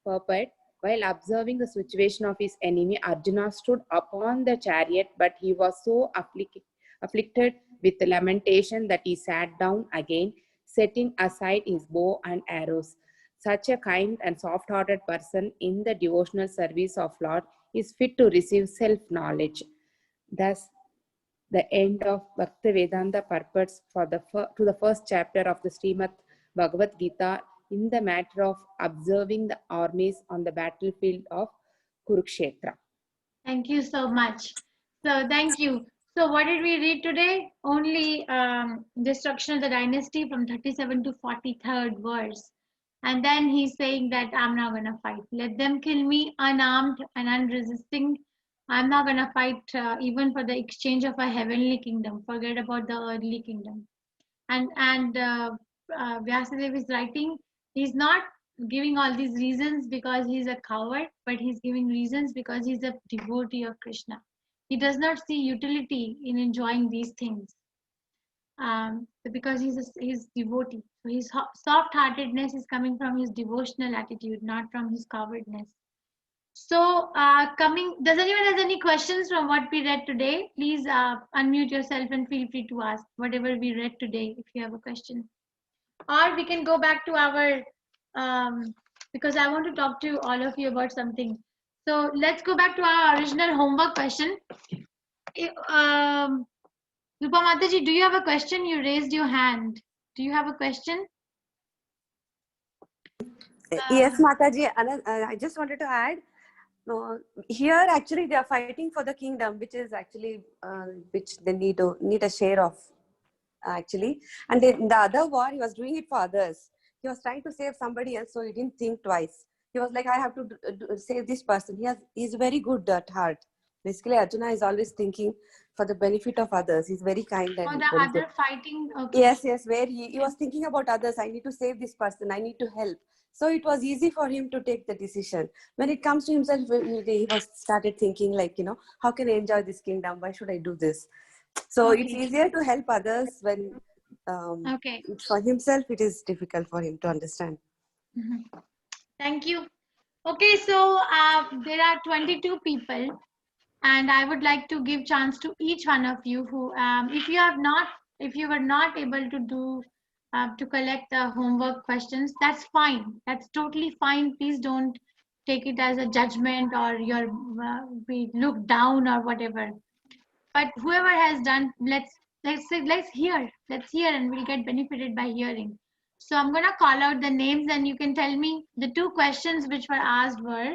Purport. While observing the situation of his enemy, Arjuna stood upon the chariot, but he was so afflicted with lamentation that he sat down again, setting aside his bow and arrows. Such a kind and soft-hearted person in the devotional service of Lord is fit to receive self-knowledge. Thus, the end of Bhaktivedanta purports to the first chapter of the Srimad Bhagavad Gita in the matter of observing the armies on the battlefield of Kurukshetra. Thank you so much. So thank you. So what did we read today? Only destruction of the dynasty from 37 to 43rd verse. And then he's saying that I'm not going to fight. Let them kill me unarmed and unresisting. I'm not going to fight even for the exchange of a heavenly kingdom. Forget about the earthly kingdom. And Vyasadeva is writing, he's not giving all these reasons because he's a coward, but he's giving reasons because he's a devotee of Krishna. He does not see utility in enjoying these things because he's devotee. So his soft-heartedness is coming from his devotional attitude, not from his cowardness. So does anyone has any questions from what we read today? Please unmute yourself and feel free to ask whatever we read today if you have a question. Or we can go back to our, because I want to talk to all of you about something. So let's go back to our original homework question. Rupa Mataji, do you have a question? You raised your hand. Do you have a question? Yes, Mataji, I just wanted to add, here actually they are fighting for the kingdom, which is actually, which they need a share of. Actually, and in the other war he was doing it for others. He was trying to save somebody else, so he didn't think twice. He was like, I have to save this person. He's very good at heart. Basically, Arjuna is always thinking for the benefit of others. He's very kind and the very other good. fighting, okay. Yes, where he was thinking about others. I need to save this person, I need to help. So it was easy for him to take the decision. When it comes to himself, he was started thinking like, how can I enjoy this kingdom? Why should I do this? So Okay. it's easier to help others when okay. For himself it is difficult for him to understand. Mm-hmm. Thank you. Okay, so there are 22 people and I would like to give chance to each one of you who if you were not able to do to collect the homework questions, that's fine. That's totally fine. Please don't take it as a judgment or you're be looked down or whatever. But whoever has done, let's hear and we'll get benefited by hearing. So I'm going to call out the names and you can tell me the two questions which were asked were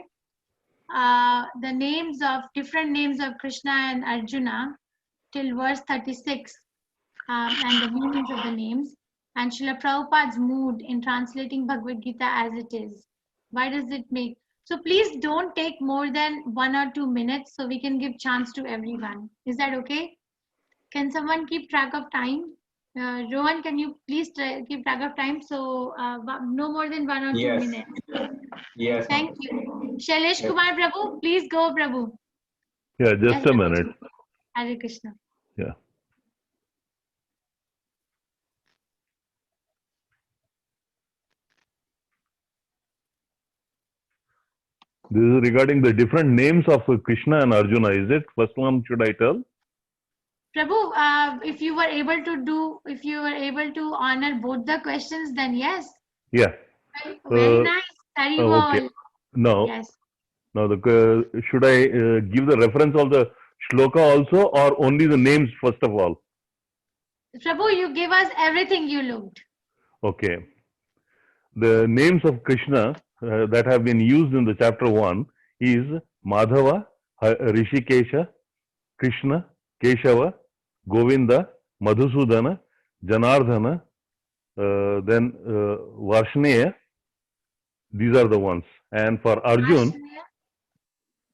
the different names of Krishna and Arjuna till verse 36 and the meanings of the names, and Srila Prabhupada's mood in translating Bhagavad Gita as it is. Why does it make? So please don't take more than 1 or 2 minutes so we can give chance to everyone. Is that okay? Can someone keep track of time? Rohan, can you please keep track of time? So no more than 1 or 2 Yes. minutes. Yes. Thank you. Shailesh Kumar Prabhu, please go, Prabhu. Yeah, just a minute. Hare Krishna. Yeah. This is regarding the different names of Krishna and Arjuna, is it? First one, should I tell? Prabhu, if you were able to honor both the questions, then yes. Yeah. Very nice. Very okay. Now, yes. Now, should I give the reference of the shloka also, or only the names first of all? Prabhu, you give us everything you looked. Okay. The names of Krishna that have been used in the chapter 1 is Madhava, Rishikesha, Krishna, Keshava, Govinda, Madhusudana, Janardhana, then Varshnaya. These are the ones. And for Arjun,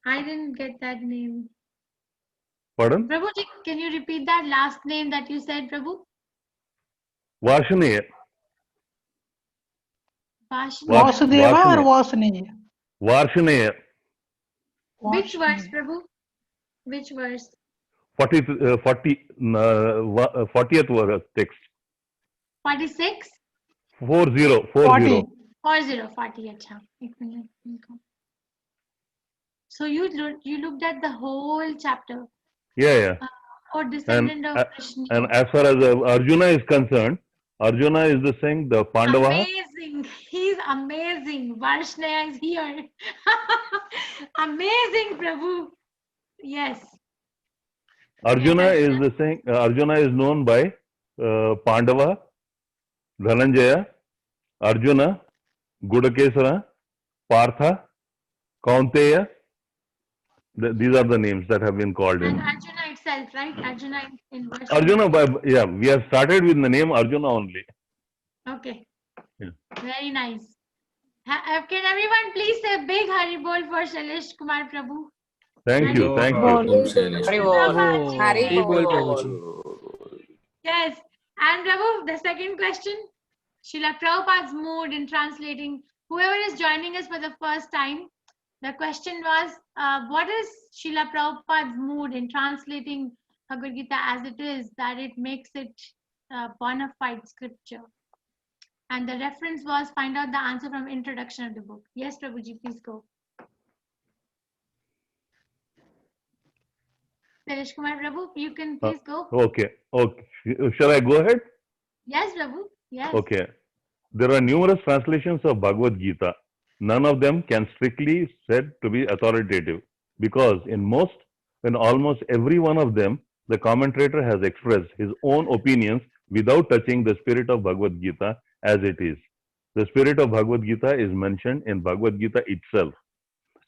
I didn't get that name. Pardon? Prabhu, can you repeat that last name that you said, Prabhu? Varshnaya. Vasudeva or Vasanaya? Varshnaya. Which verse, Prabhu? Which verse? 40th verse text. 46? 40. 40. Achha. So you looked at the whole chapter. Yeah. or And descendant of Krishna. and as far as Arjuna is concerned, Arjuna is the thing, the Pandava. Amazing. He's amazing. Varshnaya is here. Amazing, Prabhu. Yes. Arjuna is the thing. Arjuna is known by Pandava, Dhananjaya, Arjuna, Gudakesara, Partha, Kaunteya. These are the names that have been called And in. Arjuna itself, right? Arjuna in Varshnaya. Arjuna, yeah, we have started with the name Arjuna only. Okay. Yeah. Very nice. Can everyone please say a big Haribol for Shailesh Kumar Prabhu? Thank you, thank you. Om Shailesh. Haribol Prabhuji. Yes. And Prabhu, the second question. Srila Prabhupada's mood in translating. Whoever is joining us for the first time, the question was, what is Srila Prabhupada's mood in translating Bhagavad Gita as it is, that it makes it bona fide scripture? And the reference was, find out the answer from introduction of the book. Yes, Prabhuji, please go. Shailesh Kumar Prabhu, you can please go. Okay, okay. Shall I go ahead? Yes, Prabhu. Yes. Okay. There are numerous translations of Bhagavad Gita. None of them can strictly said to be authoritative because in almost every one of them, the commentator has expressed his own opinions without touching the spirit of Bhagavad Gita as it is. The spirit of Bhagavad Gita is mentioned in Bhagavad Gita itself,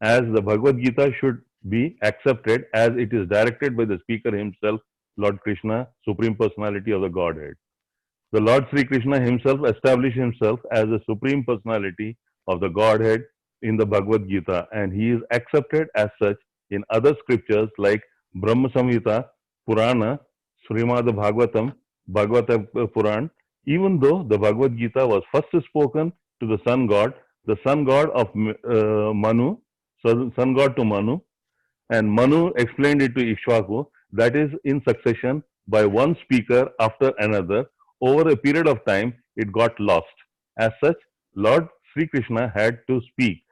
as the Bhagavad Gita should be accepted as it is directed by the speaker himself, Lord Krishna, Supreme Personality of the Godhead. The Lord Sri Krishna himself established himself as the Supreme Personality of the Godhead in the Bhagavad Gita, and he is accepted as such in other scriptures like Brahma Samhita, Purana, Srimad Bhagavatam, Bhagavata Puran. Even though the Bhagavad Gita was first spoken to the sun god of Manu, sun god to Manu, and Manu explained it to Ikshvaku, that is in succession by one speaker after another. Over a period of time, it got lost. As such, Lord Sri Krishna had to speak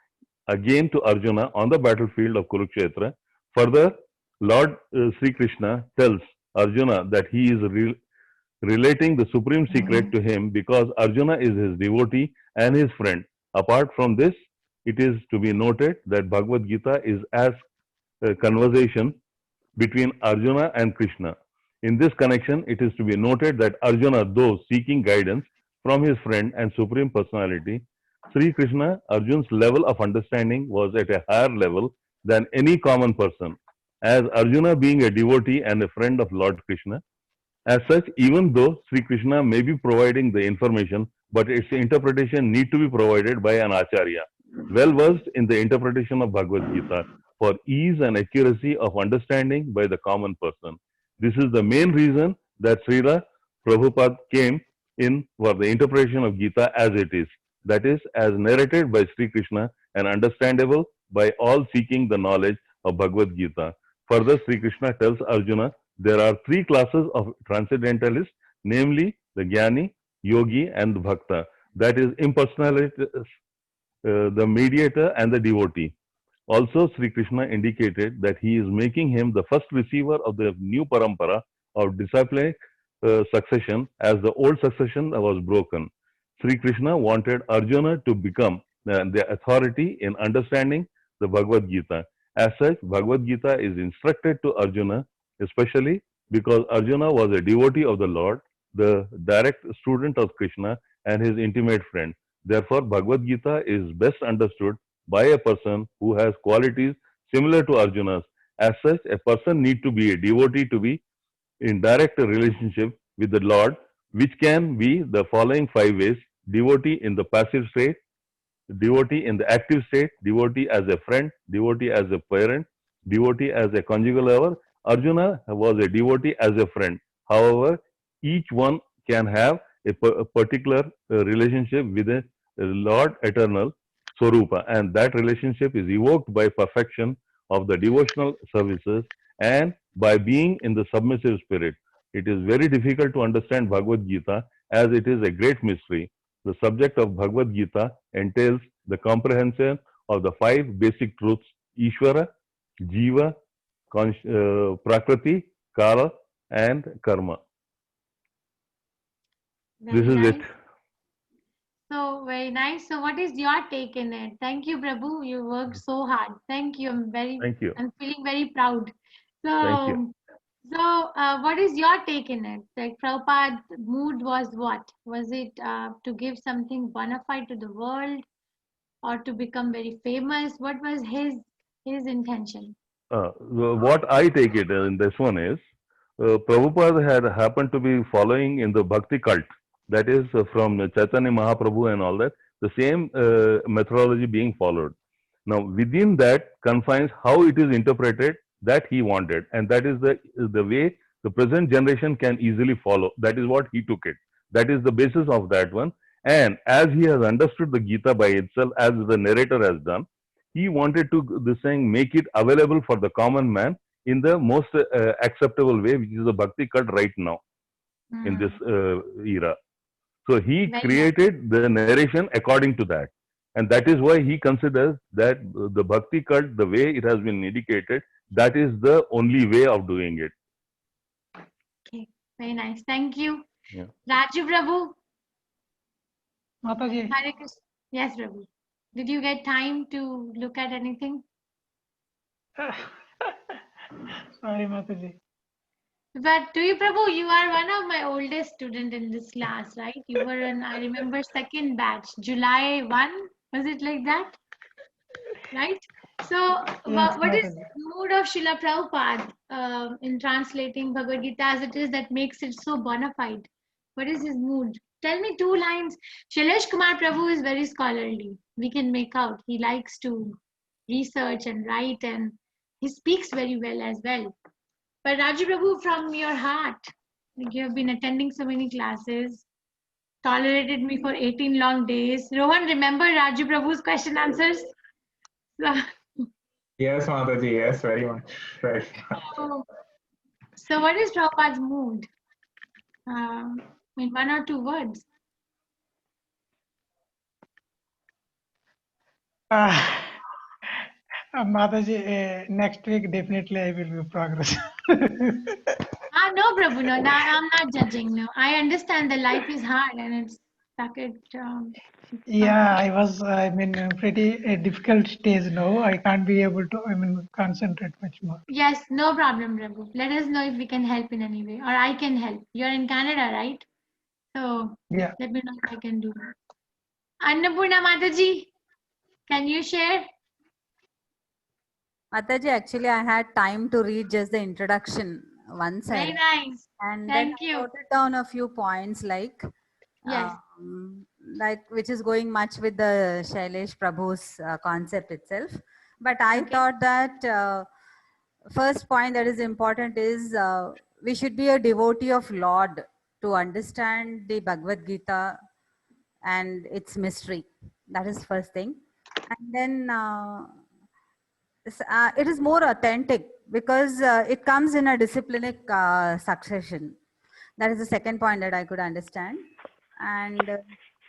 again to Arjuna on the battlefield of Kurukshetra. Further, Lord Sri Krishna tells Arjuna that he is relating the supreme secret to him because Arjuna is his devotee and his friend. Apart from this, it is to be noted that Bhagavad Gita is as a conversation between Arjuna and Krishna. In this connection, it is to be noted that Arjuna, though seeking guidance from his friend and Supreme Personality, Sri Krishna, Arjun's level of understanding was at a higher level than any common person. As Arjuna being a devotee and a friend of Lord Krishna, as such, even though Sri Krishna may be providing the information, but its interpretation need to be provided by an Acharya, well versed in the interpretation of Bhagavad Gita, for ease and accuracy of understanding by the common person. This is the main reason that Srila Prabhupada came in for the interpretation of Gita as it is, that is, as narrated by Sri Krishna and understandable by all seeking the knowledge of Bhagavad Gita. Further, Sri Krishna tells Arjuna there are three classes of transcendentalists, namely the Jnani, Yogi, and the Bhakta, that is, impersonality, the mediator, and the devotee. Also, Sri Krishna indicated that he is making him the first receiver of the new parampara of disciplic succession, as the old succession was broken. Sri Krishna wanted Arjuna to become the authority in understanding the Bhagavad Gita. As such, Bhagavad Gita is instructed to Arjuna, especially because Arjuna was a devotee of the Lord, the direct student of Krishna, and his intimate friend. Therefore, Bhagavad Gita is best understood by a person who has qualities similar to Arjuna's. As such, a person needs to be a devotee to be in direct relationship with the Lord, which can be the following 5 ways: devotee in the passive state, devotee in the active state, devotee as a friend, devotee as a parent, devotee as a conjugal lover. Arjuna was a devotee as a friend. However, each one can have a particular relationship with a Lord eternal, Swarupa, and that relationship is evoked by perfection of the devotional services and by being in the submissive spirit. It is very difficult to understand Bhagavad Gita as it is a great mystery. The subject of Bhagavad Gita entails the comprehension of the 5 basic truths: Ishvara, Jiva, Prakriti, Kala, and karma. Very This is nice. it. So very nice. So what is your take in it? Thank you, Prabhu. You worked so hard. Thank you. Thank you. I'm feeling very proud. Thank you. What is your take in it? Like Prabhupada's mood was what? Was it to give something bona fide to the world or to become very famous? What was his intention? What I take it in this one is, Prabhupada had happened to be following in the Bhakti cult, that is from Chaitanya Mahaprabhu and all that, the same methodology being followed. Now, within that confines how it is interpreted that he wanted, and that is the way the present generation can easily follow. That is what he took it. That is the basis of that one. And as he has understood the Gita by itself, as the narrator has done, he wanted to this thing make it available for the common man in the most acceptable way, which is the Bhakti cult right now in this era. So he Very created the narration according to that. And that is why he considers that the Bhakti cult, the way it has been indicated, that is the only way of doing it. Okay, very nice. Thank you. Yeah. Raju Prabhu. Mataji. Hare Krishna. Yes, Prabhu. Did you get time to look at anything? Sorry, Mataji. But to you, Prabhu, you are one of my oldest student in this class, right? You were in, I remember, second batch, July 1. Was it like that? Right? So, Yes, what is Mataji. mood of Srila Prabhupada in translating Bhagavad Gita as it is that makes it so bona fide? What is his mood? Tell me 2 lines. Shailesh Kumar Prabhu is very scholarly. We can make out. He likes to research and write, and he speaks very well as well. But Raju Prabhu, from your heart, like you have been attending so many classes, tolerated me for 18 long days. Rohan, remember Raju Prabhu's question answers? Yes, Mataji. Yes, very much. Very much. So what is Prabhupada's mood? In 1 or 2 words. Mataji, next week definitely I will be progress. No, Prabhu, no, I'm not judging. No, I understand that life is hard and it's stuck at. Yeah, I'm in a pretty difficult stage now. I can't be able to, concentrate much more. Yes, no problem, Prabhu. Let us know if we can help in any way, or I can help. You're in Canada, right? So Yeah. let me know if I can do. Annapurna Mataji, can you share? Mataji, actually, I had time to read just the introduction once. Very nice. And Thank then you. I noted down a few points like, Yes. which is going much with the Shailesh Prabhu's concept itself. But I thought that first point that is important is we should be a devotee of Lord to understand the Bhagavad Gita and its mystery. That is first thing. And then it is more authentic because it comes in a disciplinic succession. That is the second point that I could understand. And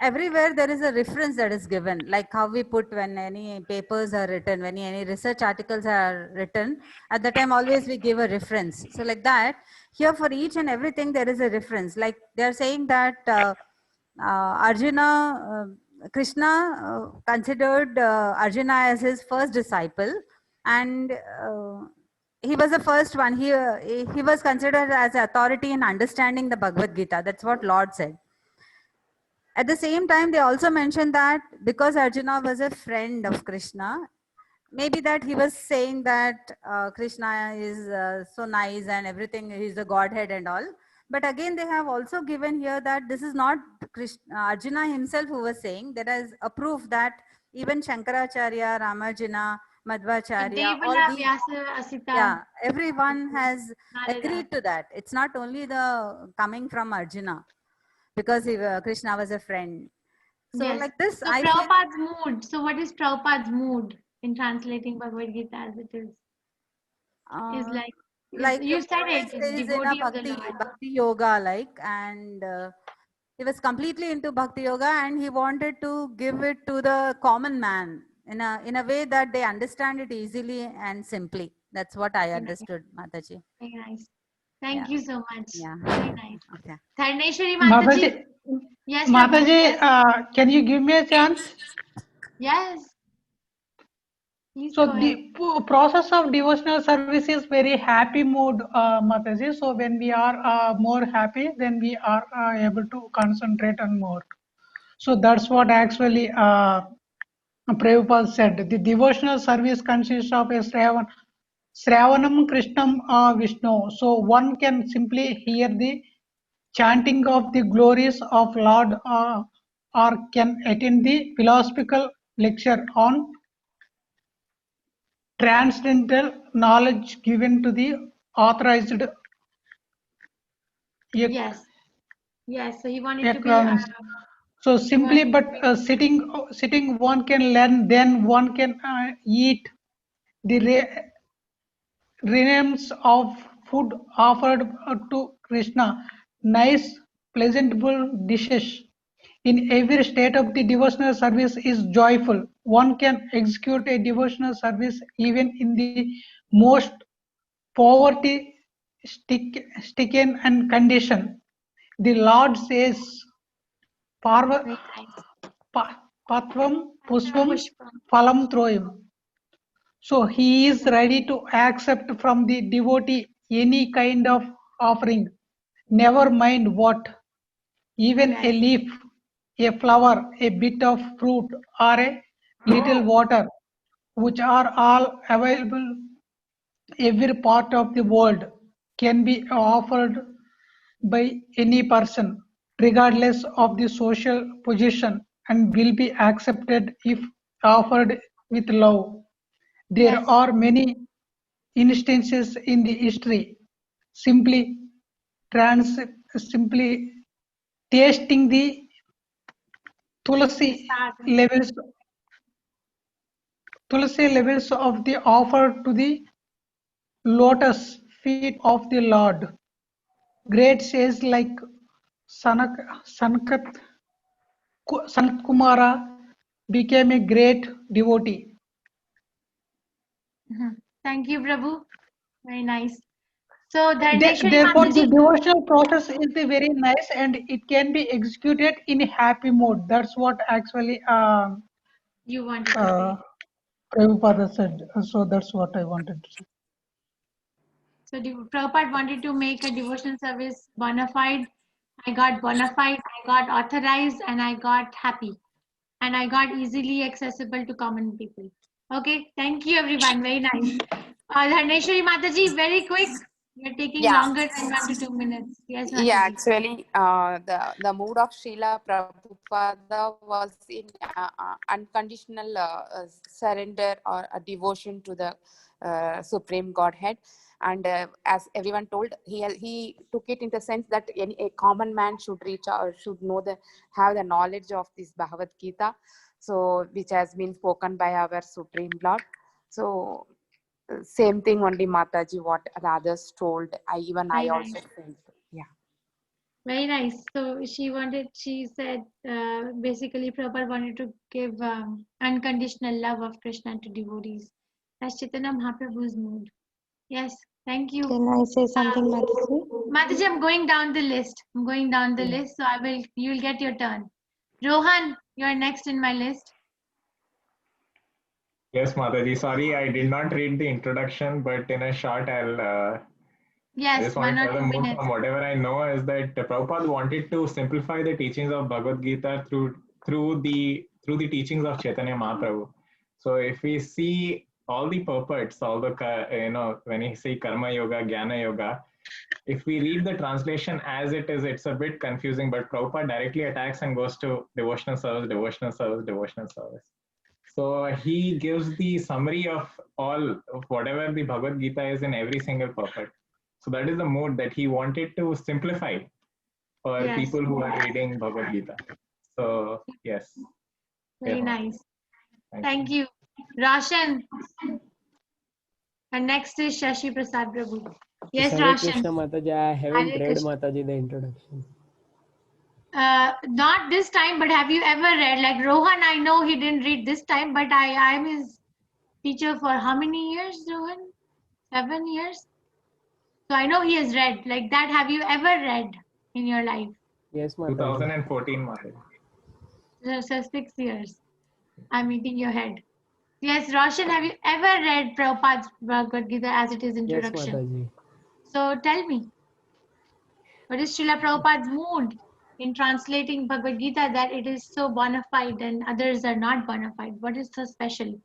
everywhere there is a reference that is given, like how we put when any papers are written, when any research articles are written, at the time always we give a reference. So like that, here for each and everything there is a reference. Like they are saying that Arjuna, Krishna considered Arjuna as his first disciple, and he was the first one. He was considered as authority in understanding the Bhagavad Gita. That's what Lord said. At the same time, they also mentioned that because Arjuna was a friend of Krishna, maybe that he was saying that Krishna is so nice and everything, he's the Godhead and all. But again, they have also given here that this is not Arjuna himself who was saying. There is a proof that even Shankaracharya, Ramarjuna, Madhvacharya, all these, yeah, everyone has agreed to that. It's not only the coming from Arjuna, because Krishna was a friend. So Yes. like this, So I feel, Prabhupada's mood. So what is Prabhupada's mood in translating Bhagavad Gita as it is? Is like you said always it is stays in a devotee of the bhakti Lord. yoga, like, and he was completely into bhakti yoga, and he wanted to give it to the common man in a way that they understand it easily and simply. That's what I understood, Mataji. Very nice. Thank you so much. Yeah. Very nice. Okay. Dharneshwari Mataji. Mataji, Yes, Prabhu. Mataji, can you give me a chance? Yes. Please So go ahead. the process of devotional service is very happy mood, Mataji. So when we are more happy, then we are able to concentrate on more. So that's what actually Prabhupada said. The devotional service consists of a Sravanam Krishnam Vishnu. So one can simply hear the chanting of the glories of Lord or can attend the philosophical lecture on transcendental knowledge given to the authorized Yes. Yes. So he wanted to be. economists. So simply, but sitting one can learn, then one can eat the realms of food offered to Krishna, nice, pleasantable dishes. In every state of the devotional service is joyful. One can execute a devotional service even in the most poverty stricken and condition. The Lord says, Parva, Very nice. Patvam Pushpam Pushpam. Phalam Troyam. So he is ready to accept from the devotee any kind of offering, never mind what, even a Yes. leaf, a flower, a bit of fruit, or a little water, which are all available every part of the world, can be offered by any person, regardless of the social position, and will be accepted if offered with love. There Yes. are many instances in the history simply trans simply tasting the tulsi levels of the offer to the lotus feet of the Lord. Great sages like Sanat Kumara became a great devotee. Thank you, Prabhu. Very nice. So Dharneshwari Therefore, the Mataji. devotional process is the very nice and it can be executed in a happy mode. That's what actually You wanted to say. Prabhupada said. So that's what I wanted to say. So Prabhupada wanted to make a devotional service bona fide. I got bona fide, I got authorized, and I got happy. And I got easily accessible to common people. Okay, thank you everyone. Very nice. Dharneshwari Mataji, very quick. You're taking Yeah. longer than 1 to 2 minutes. Yes, Mataji. Yeah, actually, the mood of Srila Prabhupada was in unconditional surrender or a devotion to the Supreme Godhead. And as everyone told, he took it in the sense that a common man should reach or should have the knowledge of this Bhagavad Gita, so which has been spoken by our Supreme Lord. So same thing only Mataji, what the others told. I Very also nice. felt. Yeah. Very nice. So she said, basically Prabhupada wanted to give unconditional love of Krishna to devotees. That's Chaitanya Mahaprabhu's mood. Yes, thank you. Can I say something, Mataji? Mataji, I'm going down the list. So you'll get your turn. Rohan, you're next in my list. Yes, Mataji. Sorry, I did not read the introduction, but in a short, I Yes, just want 1 to or tell 2 more minutes. from whatever I know is that Prabhupada wanted to simplify the teachings of Bhagavad Gita through the teachings of Chaitanya Mahaprabhu. So if we see all the purports, all the when you say Karma Yoga, Jnana Yoga, if we read the translation as it is, it's a bit confusing. But Prabhupada directly attacks and goes to devotional service, devotional service, devotional service. So he gives the summary of all of whatever the Bhagavad Gita is in every single purport. So that is the mode that he wanted to simplify for Yes. people who are reading Bhagavad Gita. So yes. Very Yeah. nice. Thank you. Roshan. And next is Shashi Prasad Prabhu. Yes, Hare Roshan. Krishna Mataji, I haven't Hare read Krishna. Mataji the introduction. Not this time, but have you ever read? Like Rohan, I know he didn't read this time, but I'm his teacher for how many years, Rohan? 7 years. So I know he has read like that. Have you ever read in your life? Yes, Mataji. 2014 Mataji. So 6 years. I'm eating your head. Yes, Roshan, have you ever read Prabhupada's Bhagavad Gita as it is Yes, introduction? Mataji. So tell me, what is Srila Prabhupada's mood in translating Bhagavad Gita that it is so bona fide and others are not bona fide? What is so special?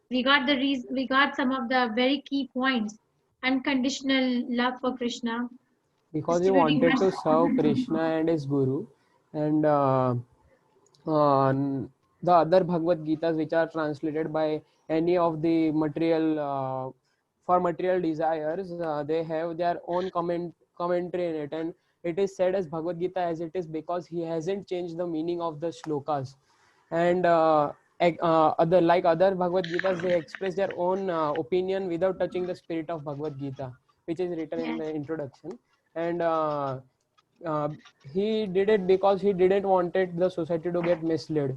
We got the reason. We got some of the very key points. Unconditional love for Krishna. Because he Distributing wanted to mercy. serve Krishna and his Guru, and the other Bhagavad Gitas which are translated by any of the material for material desires, they have their own commentary in it, and it is said as Bhagavad Gita as it is because he hasn't changed the meaning of the shlokas. And other Bhagavad Gitas, they express their own opinion without touching the spirit of Bhagavad Gita, which is written in the introduction. And he did it because he didn't wanted the society to get misled,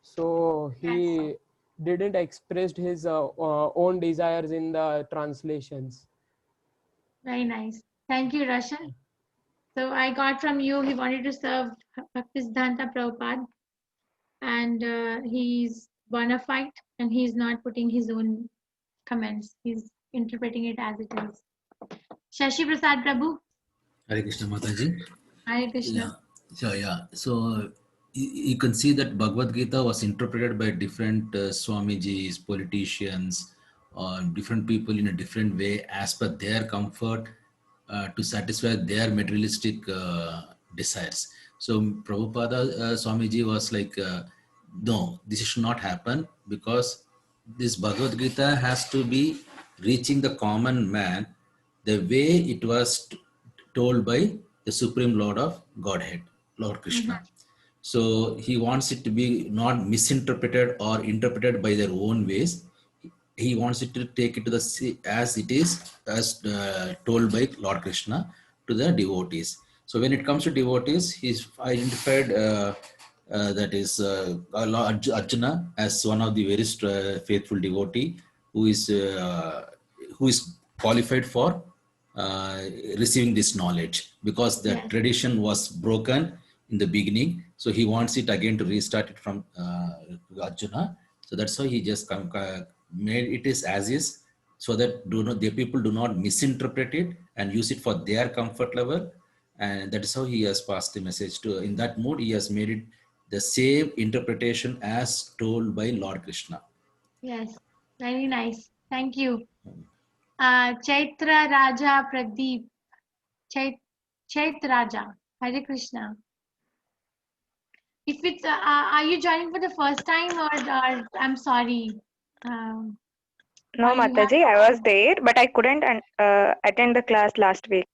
so he didn't express his own desires in the translations. Very nice. Thank you, Roshan. So I got from you, he wanted to serve Bhaktisiddhanta Prabhupada, and he's bona fide and he's not putting his own comments. He's interpreting it as it is. Shashi Prasad Prabhu. Hare Krishna Mataji. Hare Krishna. So you can see that Bhagavad Gita was interpreted by different Swamijis, politicians, or different people in a different way as per their comfort to satisfy their materialistic desires. So Prabhupada Swamiji was like, no, this should not happen because this Bhagavad Gita has to be reaching the common man the way it was told by the Supreme Lord of Godhead, Lord Krishna. So he wants it to be not misinterpreted or interpreted by their own ways. He wants it to take it to the as it is, as told by Lord Krishna to the devotees. So when it comes to devotees, he's identified that is Lord Arjuna as one of the very faithful devotee who is qualified for receiving this knowledge, because the tradition was broken in the beginning. So he wants it again to restart it from Arjuna. So that's why he just made it is as is, so that the people do not misinterpret it and use it for their comfort level. And that is how he has passed the message to. In that mood, he has made it the same interpretation as told by Lord Krishna. Yes, very nice. Thank you. Chaitra Raja Pradeep. Chaitra Raja. Hare Krishna. If it's, are you joining for the first time or I'm sorry? No, Mataji, I was there, but I couldn't attend the class last week.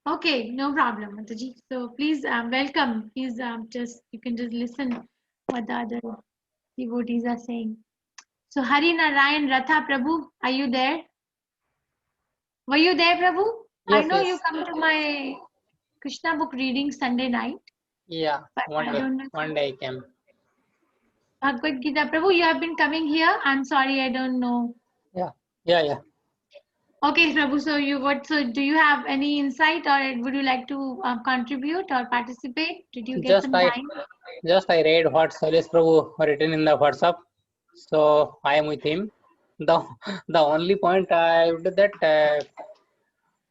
Okay, no problem, Mataji. So please welcome. Please you can just listen what the other devotees are saying. So Hari Narayan Ratha Prabhu, are you there? Were you there, Prabhu? Yes, I know yes. you come to my Krishna book reading Sunday night. Yeah, one day I came. Bhagavad Gita, Prabhu, you have been coming here. I'm sorry, I don't know. Yeah. Okay, Prabhu. So do you have any insight, or would you like to contribute or participate? Did you get some time? I read what Sailesh Prabhu written in the WhatsApp, so I am with him. The only point I would that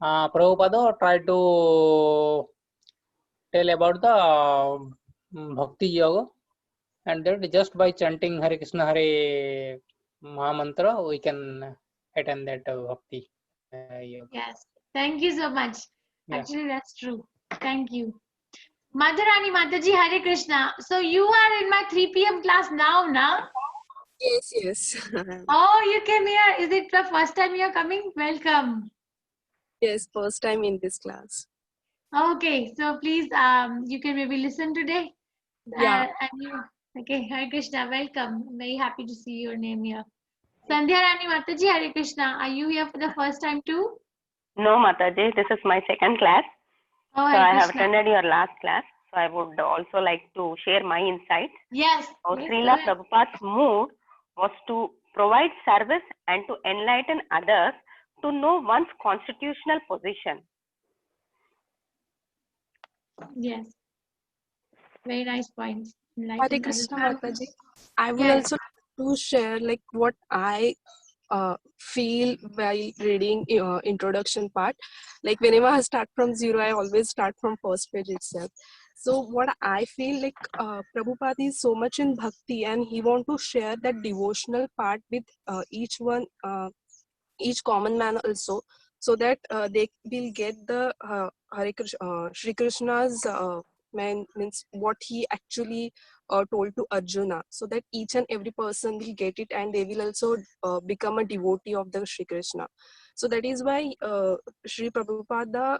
Prabhupada tried to tell about the Bhakti Yoga, and that just by chanting Hare Krishna Hare Mahamantra we can attain that Bhakti Yoga. Yes, thank you so much. Yeah. Actually, that's true. Thank you. Madhurani Mataji, Hare Krishna. So you are in my 3 p.m. class now, na? Yes. Oh, you came here. Is it the first time you're coming? Welcome. Yes, first time in this class. Okay, so please, you can maybe listen today. Yeah. Okay, Hare Krishna, welcome. I'm very happy to see your name here. Sandhya Rani Mataji, Hare Krishna. Are you here for the first time too? No, Mataji, this is my second class. Oh, So Hare I have Krishna. attended your last class. So I would also like to share my insights. Yes. How Yes, Srila go ahead. Prabhupada's mood was to provide service and to enlighten others to know one's constitutional position. Yes, very nice points. Hare Enlightened others. Krishna Mataji. I would Yes. also like to share like what I feel while reading introduction part. Like whenever I start from zero, I always start from first page itself. So what I feel like Prabhupada is so much in bhakti, and he want to share that devotional part with each one, each common man also, so that they will get the Hare Krishna, Shri Krishna's means what he actually told to Arjuna, so that each and every person will get it and they will also become a devotee of the Shri Krishna. So that is why Shri Prabhupada,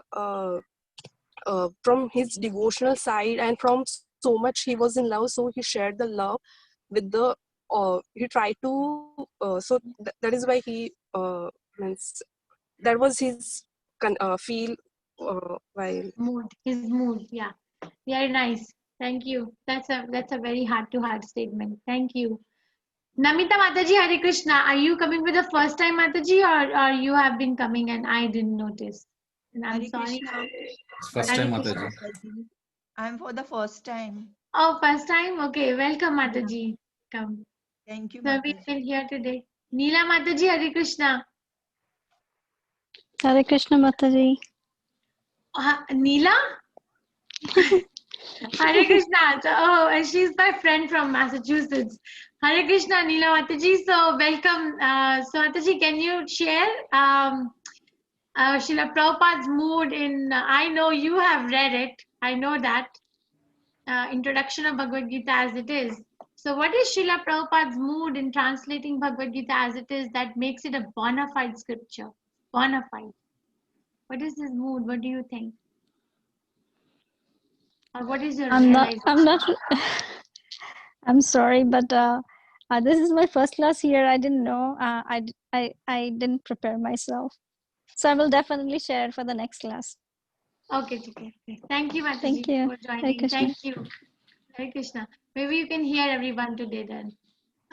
from his devotional side and from so much he was in love, so he shared the love with the, he tried to, that is why he means that was his feel while His mood, yeah. Very nice. Thank you. That's a very heart-to-heart statement. Thank you. Namita Mataji, Hare Krishna. Are you coming for the first time, Mataji, or you have been coming and I didn't notice? And I'm Hare sorry. Krishna. It's first Hare time, Krishna. Mataji. Mataji. I'm for the first time. Oh, first time? Okay, welcome, Yeah. Mataji. Come. Thank you, So we Mataji. are here today. Neela Mataji, Hare Krishna. Hare Krishna Mataji. Neela? Hare Krishna. So, oh, and she's my friend from Massachusetts. Hare Krishna, Neela Mataji. So welcome. So Mataji, can you share Srila Prabhupada's mood in, I know you have read it. I know that. Introduction of Bhagavad Gita as it is. So what is Srila Prabhupada's mood in translating Bhagavad Gita as it is that makes it a bona fide scripture? Bona fide. What is his mood? What do you think? Or what is your realization? I'm sorry, but this is my first class here. I didn't know. I didn't prepare myself. So I will definitely share it for the next class. Okay. Thank you, Mataji, Thank you. for Hare joining. Krishna. Thank you. Hare Krishna. Maybe you can hear everyone today then.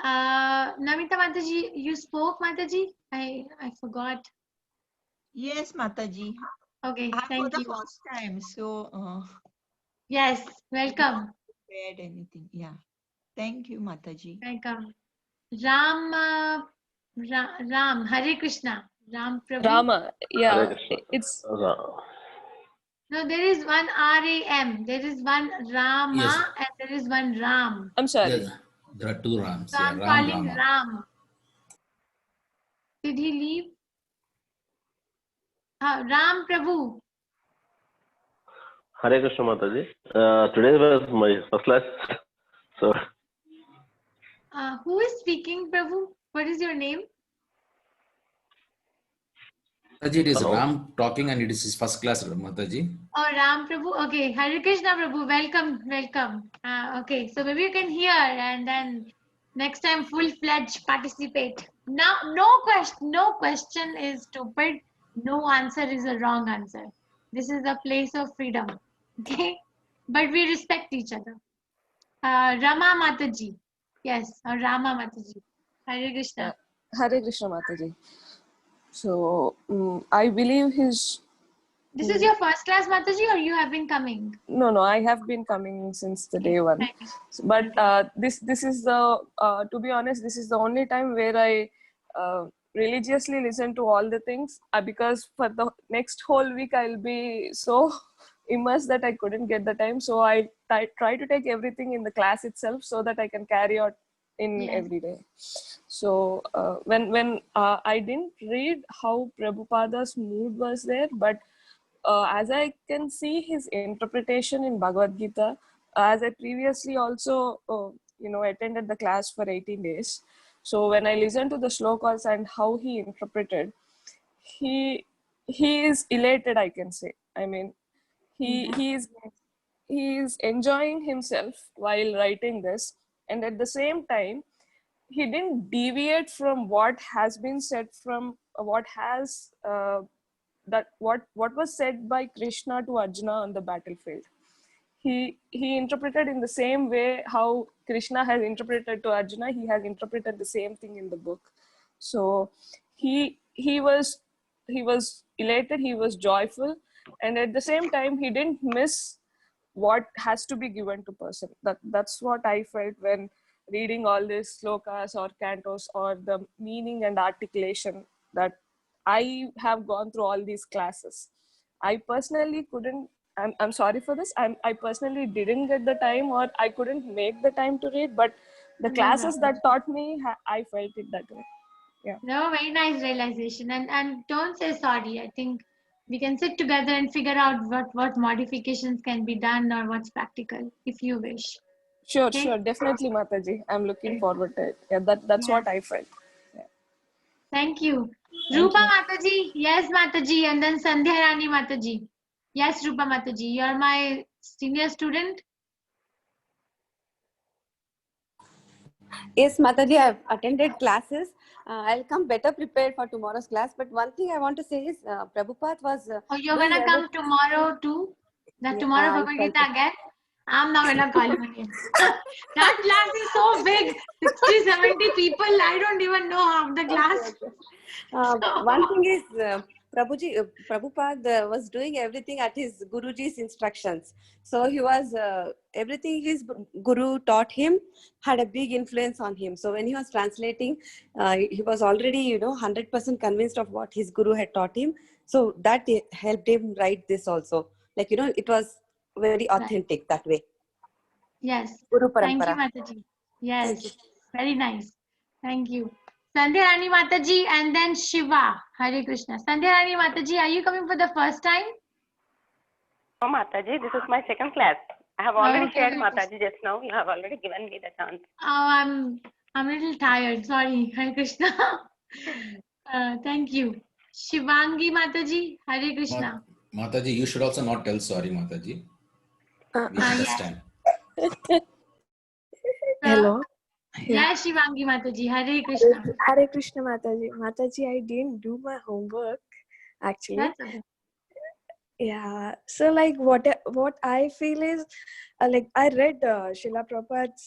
Namita Mataji, you spoke, Mataji? I forgot. Yes, Mataji. Okay, I'm for thank the you. first time, so Yes, I welcome. prepared anything. Yeah. Thank you, Mataji. Welcome. Ram, Hare Krishna. Ram Prabhu. Rama, yeah, Hare Krishna. it's No, there is one RAM. There is one Rama Yes. and there is one Ram. I'm sorry. Yeah, there are two Rams. So Yeah, I'm Ram, calling Rama. Ram. Did he leave? Ram Prabhu. Hare Krishna Mataji. Today was my first class. So Who is speaking, Prabhu? What is your name? Mataji, it is Hello. Ram talking and it is his first class, Mataji. Oh, Ram Prabhu. Okay, Hare Krishna Prabhu. Welcome. Okay, so maybe you can hear and then next time full-fledged participate. Now, no question is stupid. No answer is a wrong answer. This is a place of freedom. Okay, but we respect each other. Rama Mataji. Yes, or Rama Mataji. Hare Krishna. Hare Krishna Mataji. So I believe his. This is your first class, Mataji, or you have been coming? No, I have been coming since the day one. But this is the to be honest, this is the only time where I religiously listen to all the things because for the next whole week I'll be so immersed that I couldn't get the time. So I try to take everything in the class itself so that I can carry out in every day. So when I didn't read how Prabhupada's mood was there, but as I can see his interpretation in Bhagavad Gita, as I previously also attended the class for 18 days. So when I listened to the shlokas and how he interpreted, he is elated, I can say. I mean, he is enjoying himself while writing this, and at the same time, he didn't deviate from what has been said from what was said by Krishna to Arjuna on the battlefield. He interpreted in the same way how Krishna has interpreted to Arjuna. He has interpreted the same thing in the book. So he was he was elated, he was joyful, and at the same time he didn't miss what has to be given to person. That's what I felt when reading all these slokas or cantos, or the meaning and articulation that I have gone through all these classes. I personally couldn't, I'm sorry for this, I personally didn't get the time, or I couldn't make the time to read, but the No, classes no. that taught me, I felt it that way. Yeah. No, very nice realization. And don't say sorry. I think we can sit together and figure out what modifications can be done or what's practical if you wish. Sure, Okay? sure, definitely, Mataji. I'm looking forward to it. Yeah, that's what I felt. Thank you. Thank Rupa you. Mataji. Yes, Mataji. And then Sandhya Rani Mataji. Yes, Rupa Mataji. You're my senior student. Yes, Mataji, I've attended classes. I'll come better prepared for tomorrow's class. But one thing I want to say is Prabhupada was Oh, you're doing gonna come everything. tomorrow too? That Yeah, tomorrow I'll Bhagavad try Gita to. again? I'm not gonna call you again. That class is so big, 60, 70 people. I don't even know half the class. One thing is, Prabhupada was doing everything at his Guruji's instructions. So he was, everything his Guru taught him had a big influence on him. So when he was translating, he was already, 100% convinced of what his Guru had taught him. So that helped him write this also. Like, it was very authentic that way. Yes. Guru Thank you, Parampara. Mataji. Yes. Very nice. Thank you. Sandhya Rani Mataji and then Shiva. Hare Krishna. Sandhya Rani Mataji, are you coming for the first time? Oh, Mataji, this is my second class. I have Oh, already okay. shared Mataji just now. You have already given me the chance. Oh, I'm a little tired. Sorry. Hare Krishna. Thank you. Shivangi Mataji. Hare Krishna. Mataji, you should also not tell sorry, Mataji. We Yes. understand. Hello. Yes, Shivangi Mataji. Hare Krishna. Hare Krishna Mataji. Mataji, I didn't do my homework actually. That's okay. Yeah. So like what I feel is like I read Srila Prabhupada's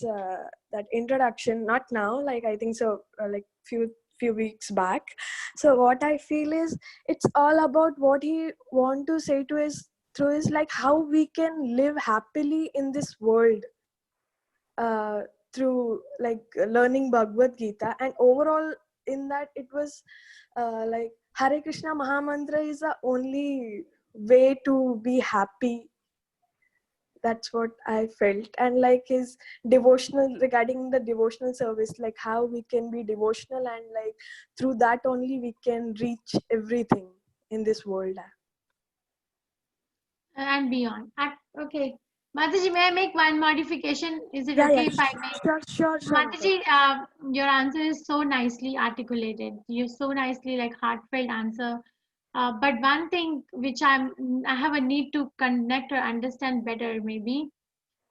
that introduction, not now, like I think so like few weeks back. So what I feel is it's all about what he want to say to us through is like how we can live happily in this world. Through like learning Bhagavad Gita, and overall in that it was like Hare Krishna Mahamantra is the only way to be happy. That's what I felt. And like his devotional, regarding the devotional service, like how we can be devotional, and like through that only we can reach everything in this world. And beyond. Okay. Mataji, may I make one modification? Is it Yeah, okay yeah, if I make? sure. Mataji, your answer is so nicely articulated. You so nicely, like, heartfelt answer. But one thing which I have a need to connect or understand better, maybe,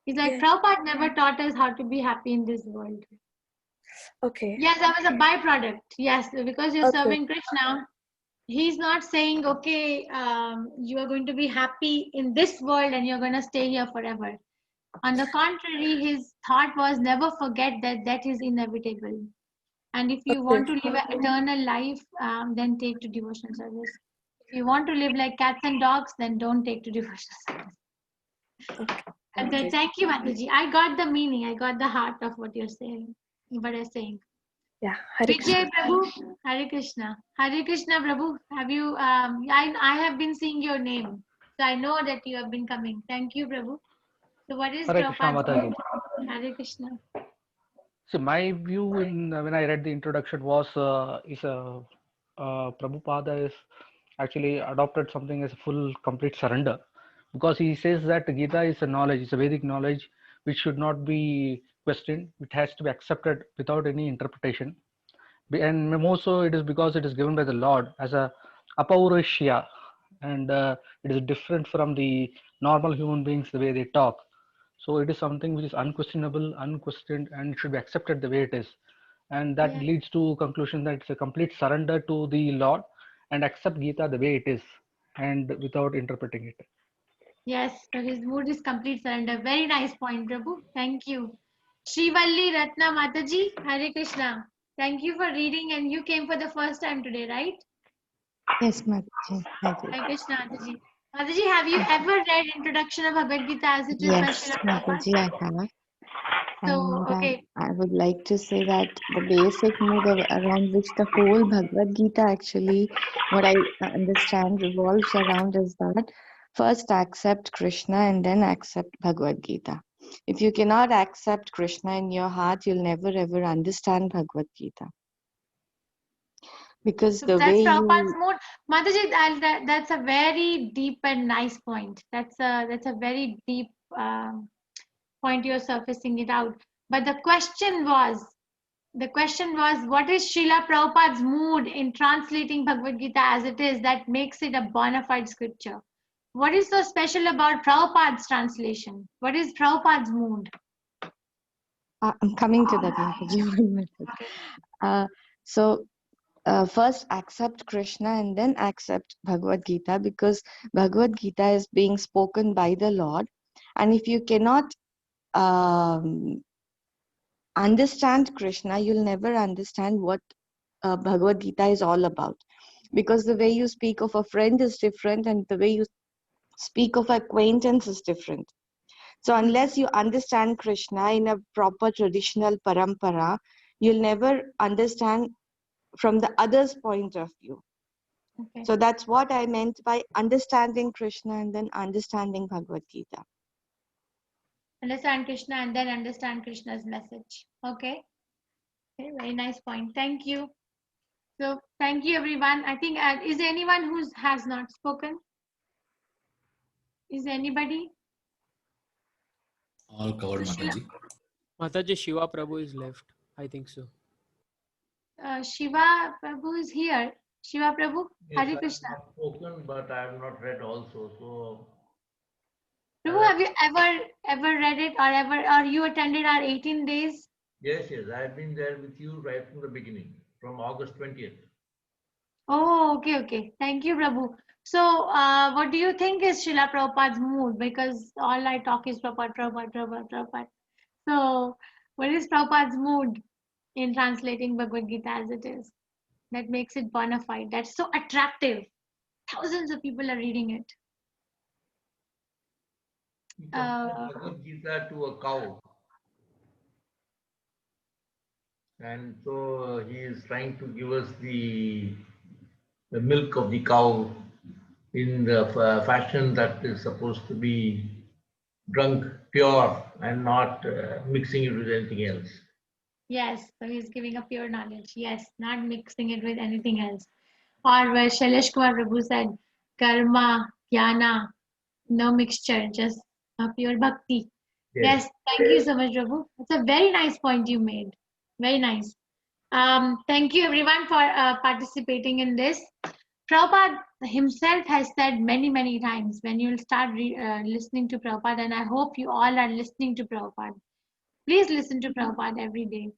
is like Yeah. Prabhupada never taught us how to be happy in this world. Okay. Yes, that was a byproduct. Yes, because you're Okay. serving Krishna. He's not saying, okay, you are going to be happy in this world and you're going to stay here forever. On the contrary, his thought was never forget that death is inevitable. And if you want to live an eternal life, then take to devotional service. If you want to live like cats and dogs, then don't take to devotional service. And then, thank you, Mataji. I got the meaning. I got the heart of what you're saying. What you're saying. Yeah. Hare Vijay Krishna. Prabhu, Hare Krishna. Hare Krishna Prabhu, have you, I have been seeing your name. So I know that you have been coming. Thank you, Prabhu. So what is Hare Krishna, Prabhupada's Mataji. view? Hare Krishna. So my view in when I read the introduction was Prabhupada is actually adopted something as a full complete surrender, because he says that Gita is a knowledge, it's a Vedic knowledge which should not be questioned. It has to be accepted without any interpretation. And more so it is because it is given by the Lord as a apaurishya, and it is different from the normal human beings the way they talk. So it is something which is unquestionable, unquestioned, and should be accepted the way it is. And that leads to conclusion that it's a complete surrender to the Lord and accept Gita the way it is and without interpreting it. Yes, so his mood is complete surrender. Very nice point, Prabhu. Thank you. Srivalli Ratna Mataji, Hare Krishna. Thank you for reading, and you came for the first time today, right? Yes, Mataji. I did. Hare Krishna, Mataji. Mataji, have you ever read Introduction of Bhagavad Gita as it is by Yes, Srila Prabhupada? Mataji, I have. So, And okay. I would like to say that the basic mood around which the whole Bhagavad Gita actually, what I understand, revolves around is that first accept Krishna and then accept Bhagavad Gita. If you cannot accept Krishna in your heart, you'll never ever understand Bhagavad Gita. Because So the that's way Prabhupada's you, mood. Mataji, that's a very deep and nice point. That's a very deep point you're surfacing it out. But the question was, what is Srila Prabhupada's mood in translating Bhagavad Gita as it is that makes it a bona fide scripture? What is so special about Prabhupada's translation? What is Prabhupada's mood? I'm coming to that, Mataji. 1 minute. So first accept Krishna and then accept Bhagavad Gita, because Bhagavad Gita is being spoken by the Lord. And if you cannot understand Krishna, you'll never understand what Bhagavad Gita is all about. Because the way you speak of a friend is different and the way you speak of acquaintance is different. So unless you understand Krishna in a proper traditional parampara, you'll never understand from the other's point of view. Okay. So that's what I meant by understanding Krishna and then understanding Bhagavad Gita. Understand Krishna and then understand Krishna's message. Okay. Okay, very nice point. Thank you. So thank you everyone. I think is there anyone who has not spoken? Is there anybody? All covered, Mataji. Mataji, Shiva Prabhu is left. I think so. Shiva Prabhu is here. Shiva Prabhu, Yes, Hare I Krishna. have not spoken, but I have not read also. So Prabhu, have you ever read it or you attended our 18 days? yes, I have been there with you right from the beginning, from August 20th. Oh, okay. Thank you, Prabhu. So, what do you think is Srila Prabhupada's mood? Because all I talk is Prabhupada. So, what is Prabhupada's mood in translating Bhagavad Gita as it is? That makes it bona fide. That's so attractive. Thousands of people are reading it. He compared Bhagavad Gita to a cow. And so he is trying to give us the milk of the cow in the fashion that is supposed to be drunk pure and not mixing it with anything else. Yes, so he's giving a pure knowledge. Yes, not mixing it with anything else. Or where Shailesh Kumar Prabhu said, karma, jnana, no mixture, just a pure bhakti. Yes, thank you so much, Prabhu. It's a very nice point you made. Very nice. Thank you everyone for participating in this. Prabhupada himself has said many times, when you'll start listening to Prabhupada, and I hope you all are listening to Prabhupada. Please listen to Prabhupada every day.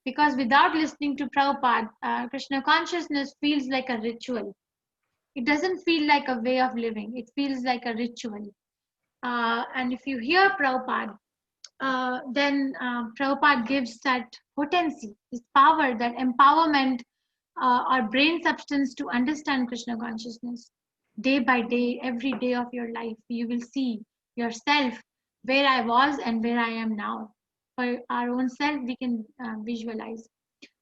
Because without listening to Prabhupada, Krishna consciousness feels like a ritual. It doesn't feel like a way of living. It feels like a ritual. And if you hear Prabhupada, then Prabhupada gives that potency, this power, that empowerment or brain substance to understand Krishna consciousness. Day by day, every day of your life, you will see yourself where I was and where I am now. For our own self, we can visualize.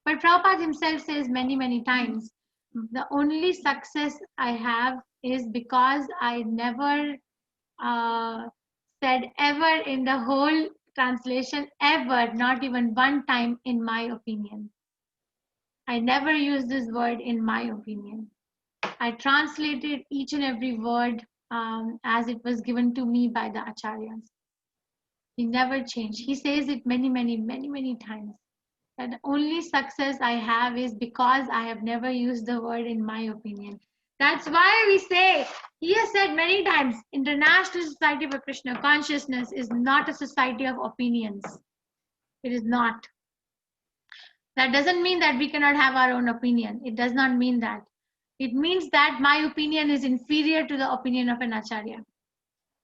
But Prabhupada himself says many times, the only success I have is because I never said ever in the whole translation, ever, not even one time, in my opinion. I never used this word in my opinion. I translated each and every word as it was given to me by the acharyas. He never changed. He says it many times. That the only success I have is because I have never used the word in my opinion. That's why we say, he has said many times, International Society for Krishna Consciousness is not a society of opinions. It is not. That doesn't mean that we cannot have our own opinion. It does not mean that. It means that my opinion is inferior to the opinion of an acharya.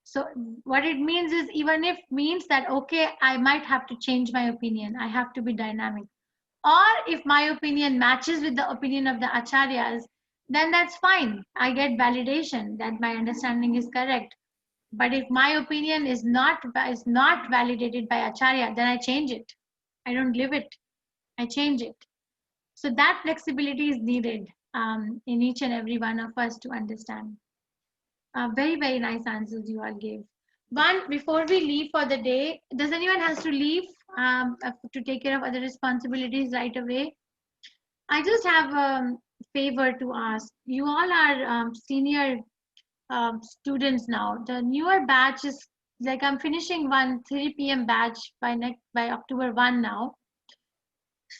So what it means is, even if means that, okay, I might have to change my opinion. I have to be dynamic. Or if my opinion matches with the opinion of the acharyas, then that's fine. I get validation that my understanding is correct. But if my opinion is not validated by Acharya, then I change it. I don't live it. I change it. So that flexibility is needed in each and every one of us to understand. Very, very nice answers you all gave. One, before we leave for the day, does anyone has to leave to take care of other responsibilities right away? I just have a favor to ask. You all are senior students now. The newer batch is like I'm finishing one 3 p.m. batch by October 1 now.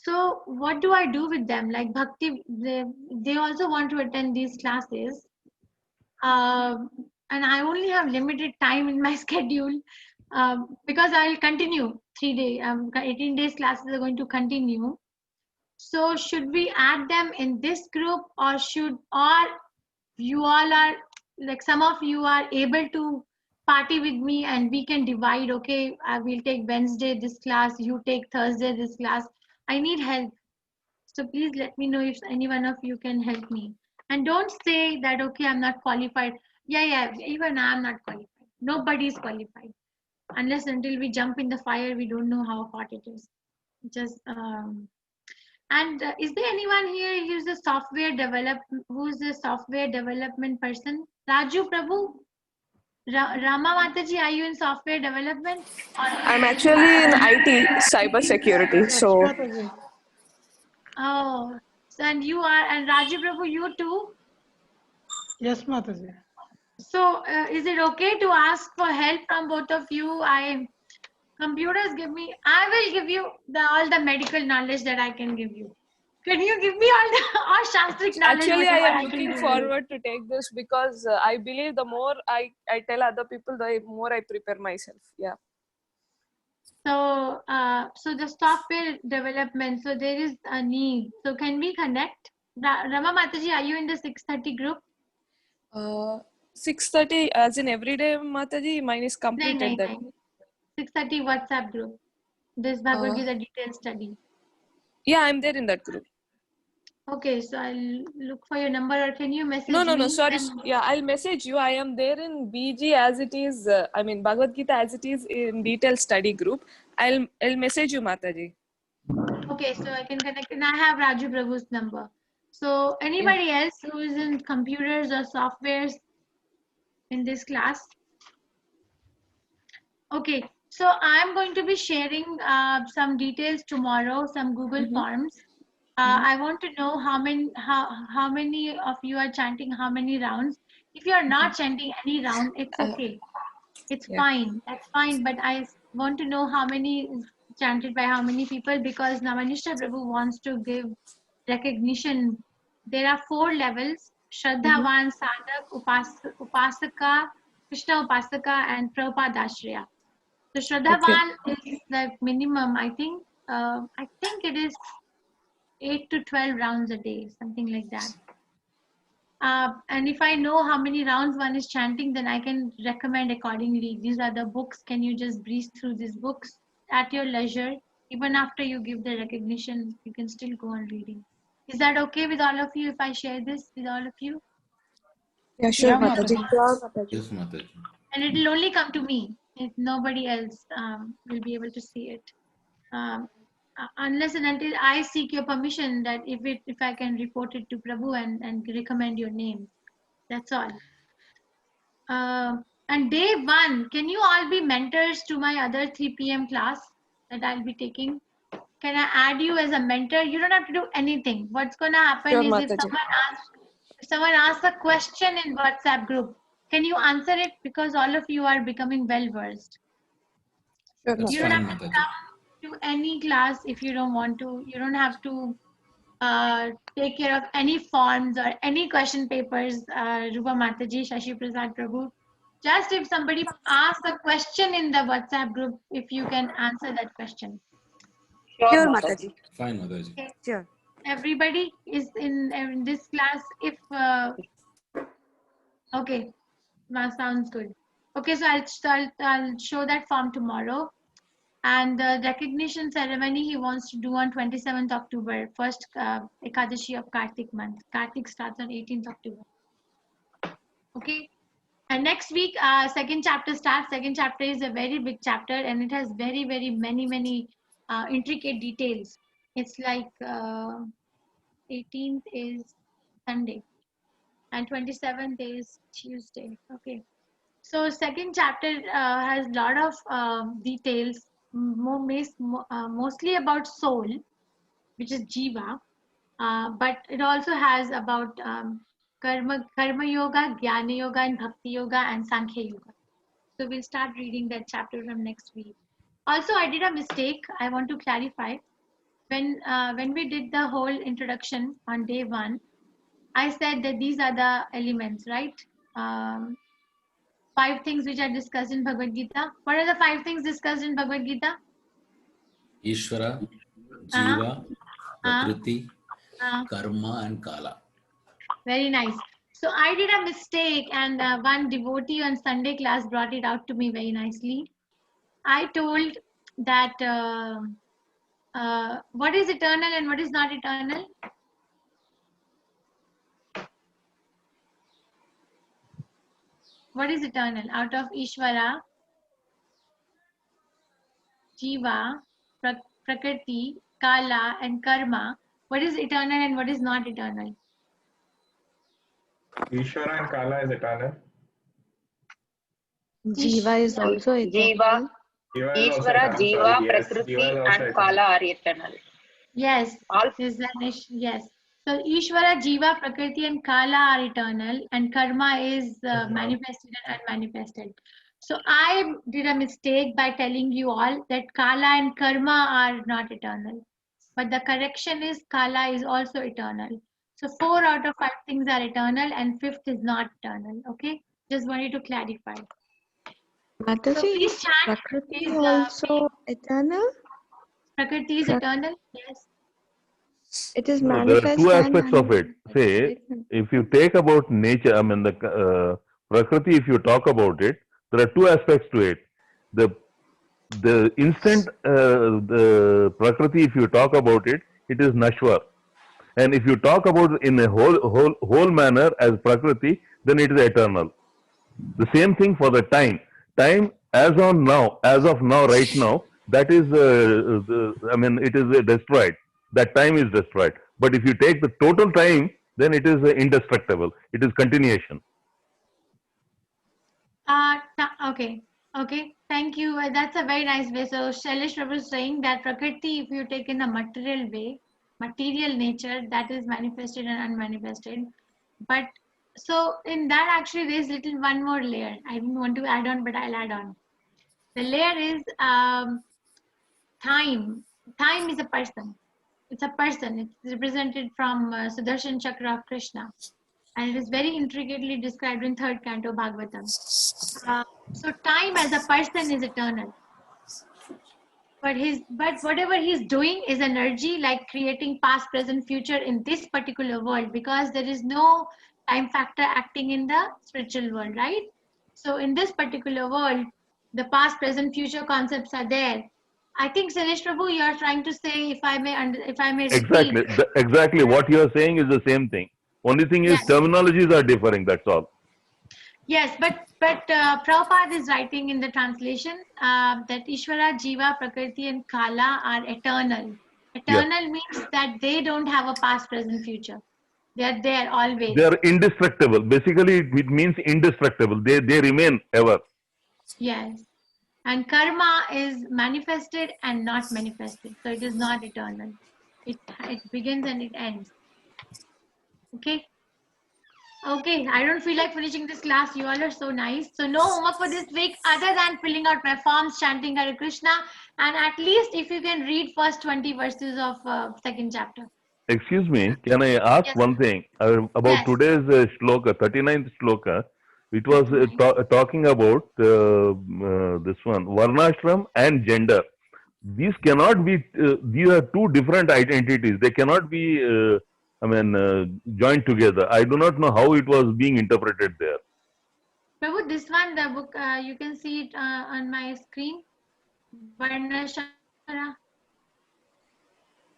So what do I do with them? Like Bhakti, they also want to attend these classes. And I only have limited time in my schedule because I'll continue 3 days, 18 days classes are going to continue. So should we add them in this group, or you all are like some of you are able to party with me and we can divide, okay, I will take Wednesday this class, you take Thursday this class. I need help. So please let me know if any one of you can help me. And don't say that, okay, I'm not qualified. Yeah, even I'm not qualified. Nobody is qualified. Unless until we jump in the fire, we don't know how hot it is. Just and is there anyone here who's a software development person? Raju Prabhu, Rama Mataji, are you in software development? I'm actually in IT, cyber security. So Oh, so and you are, and Raju Prabhu, you too? Yes, Mataji. So is it okay to ask for help from both of you? Computers give me, I will give you all the medical knowledge that I can give you. Can you give me all Shastric knowledge? actually, I whatever am can looking give you? forward to take this because I believe the more I tell other people, the more I prepare myself. Yeah. So, so the software development, so there is a need. So can we connect? Rama Mataji, are you in the 6:30 group? 6:30 as in everyday, Mataji, mine is completed. That 6:30 WhatsApp group. This Bhagavad Gita detailed study. yeah, I'm there in that group. Okay, so I'll look for your number, or can you message No, me? sorry. Yeah, I'll message you. I am there in BG as it is. I mean Bhagavad Gita as it is in detailed study group. I'll message you, Mataji. Okay, so I can connect, and I have Raju Prabhu's number. So anybody else who is in computers or softwares in this class? Okay, so I'm going to be sharing some details tomorrow, some Google Forms. I want to know how many of you are chanting how many rounds. If you are not chanting any round, it's okay. It's fine. That's fine. But I want to know how many is chanted by how many people, because Navanishta Prabhu wants to give recognition. There are 4 levels: Shraddhavan, Sadhak, Upasaka, Krishna Upasaka, and Prabhupada Ashraya. So Shraddhavan is the minimum. I think it is 8 to 12 rounds a day, something like that. And if I know how many rounds one is chanting, then I can recommend accordingly. These are the books. Can you just breeze through these books at your leisure? Even after you give the recognition, you can still go on reading. Is that okay with all of you if I share this with all of you? Yeah, sure, Yeah, Mataji. Mataji. Yes, Mataji. And it will only come to me. If nobody else will be able to see it. Unless and until I seek your permission that if I can report it to Prabhu and recommend your name. That's all. And day 1, can you all be mentors to my other 3 p.m. class that I'll be taking? Can I add you as a mentor? You don't have to do anything. What's going to happen Sure, is Mataji. if someone asks a question in WhatsApp group, can you answer it? Because all of you are becoming well versed. Sure, That's You don't fine, have to Mataji. come to any class if you don't want to. You don't have to take care of any forms or any question papers, Rupa Mataji, Shashi Prasad Prabhu. Just if somebody asks a question in the WhatsApp group, if you can answer that question. Sure, Mataji. Fine, Mataji. Okay. Sure. Everybody is in this class. If okay, sounds good. Okay, so I'll show that form tomorrow. And the recognition ceremony he wants to do on 27th October, first Ekadashi of Kartik month. Kartik starts on 18th October. Okay. And next week, second chapter starts. Second chapter is a very big chapter, and it has very, very many intricate details. It's like 18th is Sunday, and 27th is Tuesday. Okay. So second chapter has a lot of details, mostly about soul, which is Jiva, but it also has about karma yoga, jnana yoga, and bhakti yoga, and sankhya yoga. So we'll start reading that chapter from next week. Also, I did a mistake. I want to clarify. When we did the whole introduction on day 1, I said that these are the elements, right? 5 things which are discussed in Bhagavad Gita. What are the 5 things discussed in Bhagavad Gita? Ishvara, Jiva, Prakriti, Karma, and Kala. Very nice. So I did a mistake, and one devotee on Sunday class brought it out to me very nicely. I told that what is eternal and what is not eternal? What is eternal? Out of Ishvara, Jiva, Prakriti, Kala, and Karma, what is eternal and what is not eternal? Ishvara and Kala is eternal. Jiva is also Jiva, Jiva is also Ishvara, eternal. Jiva, Sorry, yes, Prakriti, Jiva is also and eternal. Kala are eternal. Yes. Yes. So Ishvara, Jiva, Prakriti, and Kala are eternal, and Karma is manifested and unmanifested. So I did a mistake by telling you all that Kala and Karma are not eternal. But the correction is Kala is also eternal. So 4 out of 5 things are eternal, and 5th is not eternal. Okay? Just wanted to clarify. So Mataji, please is chant. Prakriti Please, also eternal? Prakriti is eternal. Yes. It is No, there are manifest two and aspects of it. Say, if you take about nature, I mean the Prakriti, if you talk about it, there are 2 aspects to it. The instant the Prakriti, if you talk about it, it is Nashwar. And if you talk about in a whole manner as Prakriti, then it is eternal. The same thing for the time. Time as of now, right now, that is, I mean, it is destroyed. That time is destroyed. But if you take the total time, then it is indestructible. It is continuation. Okay. Okay. Thank you. That's a very nice way. So Shailesh Prabhu is saying that Prakriti, if you take in a material way, material nature, that is manifested and unmanifested. But so in that actually there's little one more layer. I didn't want to add on, but I'll add on. The layer is time. Time is a person. It's a person. It's represented from Sudarshan Chakra of Krishna. And it is very intricately described in 3rd canto Bhagavatam. So time as a person is eternal. But whatever he's doing is energy, like creating past, present, future in this particular world, because there is no time factor acting in the spiritual world, right? So in this particular world, the past, present, future concepts are there. I think Shailesh Prabhu, you are trying to say, if I may repeat. Exactly. What you are saying is the same thing. Only thing is terminologies are differing. That's all. Yes, but Prabhupada is writing in the translation that Ishvara, Jiva, Prakriti, and Kala are eternal. Eternal means that they don't have a past, present, future. They are there always. They are indestructible. Basically, it means indestructible. They remain ever. Yes. And karma is manifested and not manifested. So it is not eternal. It begins and it ends. Okay. Okay, I don't feel like finishing this class. You all are so nice. So no homework for this week other than filling out my forms, chanting Hare Krishna, and at least if you can read first 20 verses of 2nd chapter. Excuse me, can I ask one thing about today's shloka, 39th shloka? It was talking about this one, Varnashram and gender. These cannot be, these are 2 different identities. They cannot be joined together. I do not know how it was being interpreted there. Prabhu, this one, the book, you can see it on my screen. Varnashara.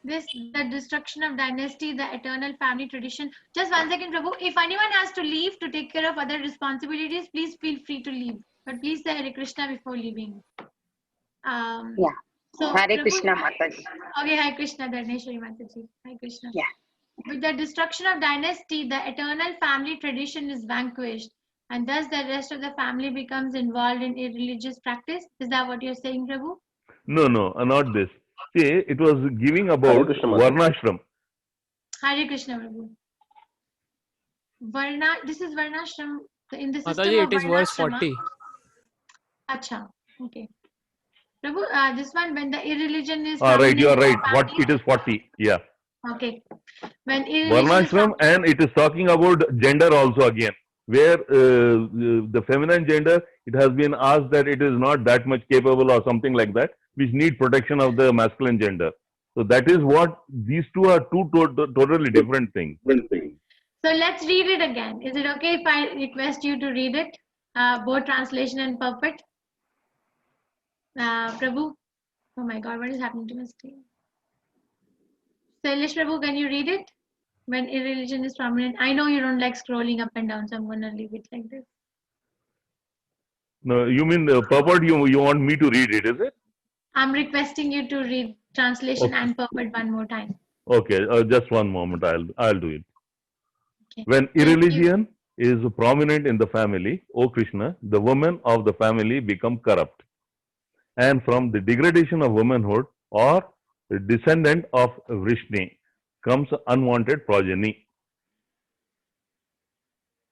This, the destruction of dynasty, the eternal family tradition. Just 1 second, Prabhu. If anyone has to leave to take care of other responsibilities, please feel free to leave. But please say Hare Krishna before leaving. Yeah. So, Hare Prabhu, Krishna, Mataji. Okay, Hare Krishna, Dharneshwari Mataji. Hare Krishna. Yeah. With the destruction of dynasty, the eternal family tradition is vanquished, and thus the rest of the family becomes involved in irreligious practice. Is that what you're saying, Prabhu? No, no, not this. See, it was giving Hare about Krishna Mataji. Varnashram. Hare Krishna, Prabhu. Varna, this is Varnashram in the system Mataji, of it is verse Varnashrama. 40. Acha, okay. Prabhu, this one, when the irreligion is Right, prominent you are in the right. What family. it is 40. Yeah. Okay. When irreligion is Varnashram, and it is talking about gender also again, where the feminine gender, it has been asked that it is not that much capable or something like that, which need protection of the masculine gender. So that is what these two are totally different things. So let's read it again. Is it okay if I request you to read it? Both translation and purport. Prabhu. Oh my God, what is happening to my screen? Sailesh Prabhu, can you read it? When irreligion is prominent. I know you don't like scrolling up and down, so I'm going to leave it like this. No, you mean the purport, you want me to read it, is it? I'm requesting you to read translation Okay. and purport one more time. Okay, just one moment, I'll do it. Okay. When irreligion is prominent in the family, O Krishna, the women of the family become corrupt. And from the degradation of womanhood or the descendant of Vrishni comes unwanted progeny.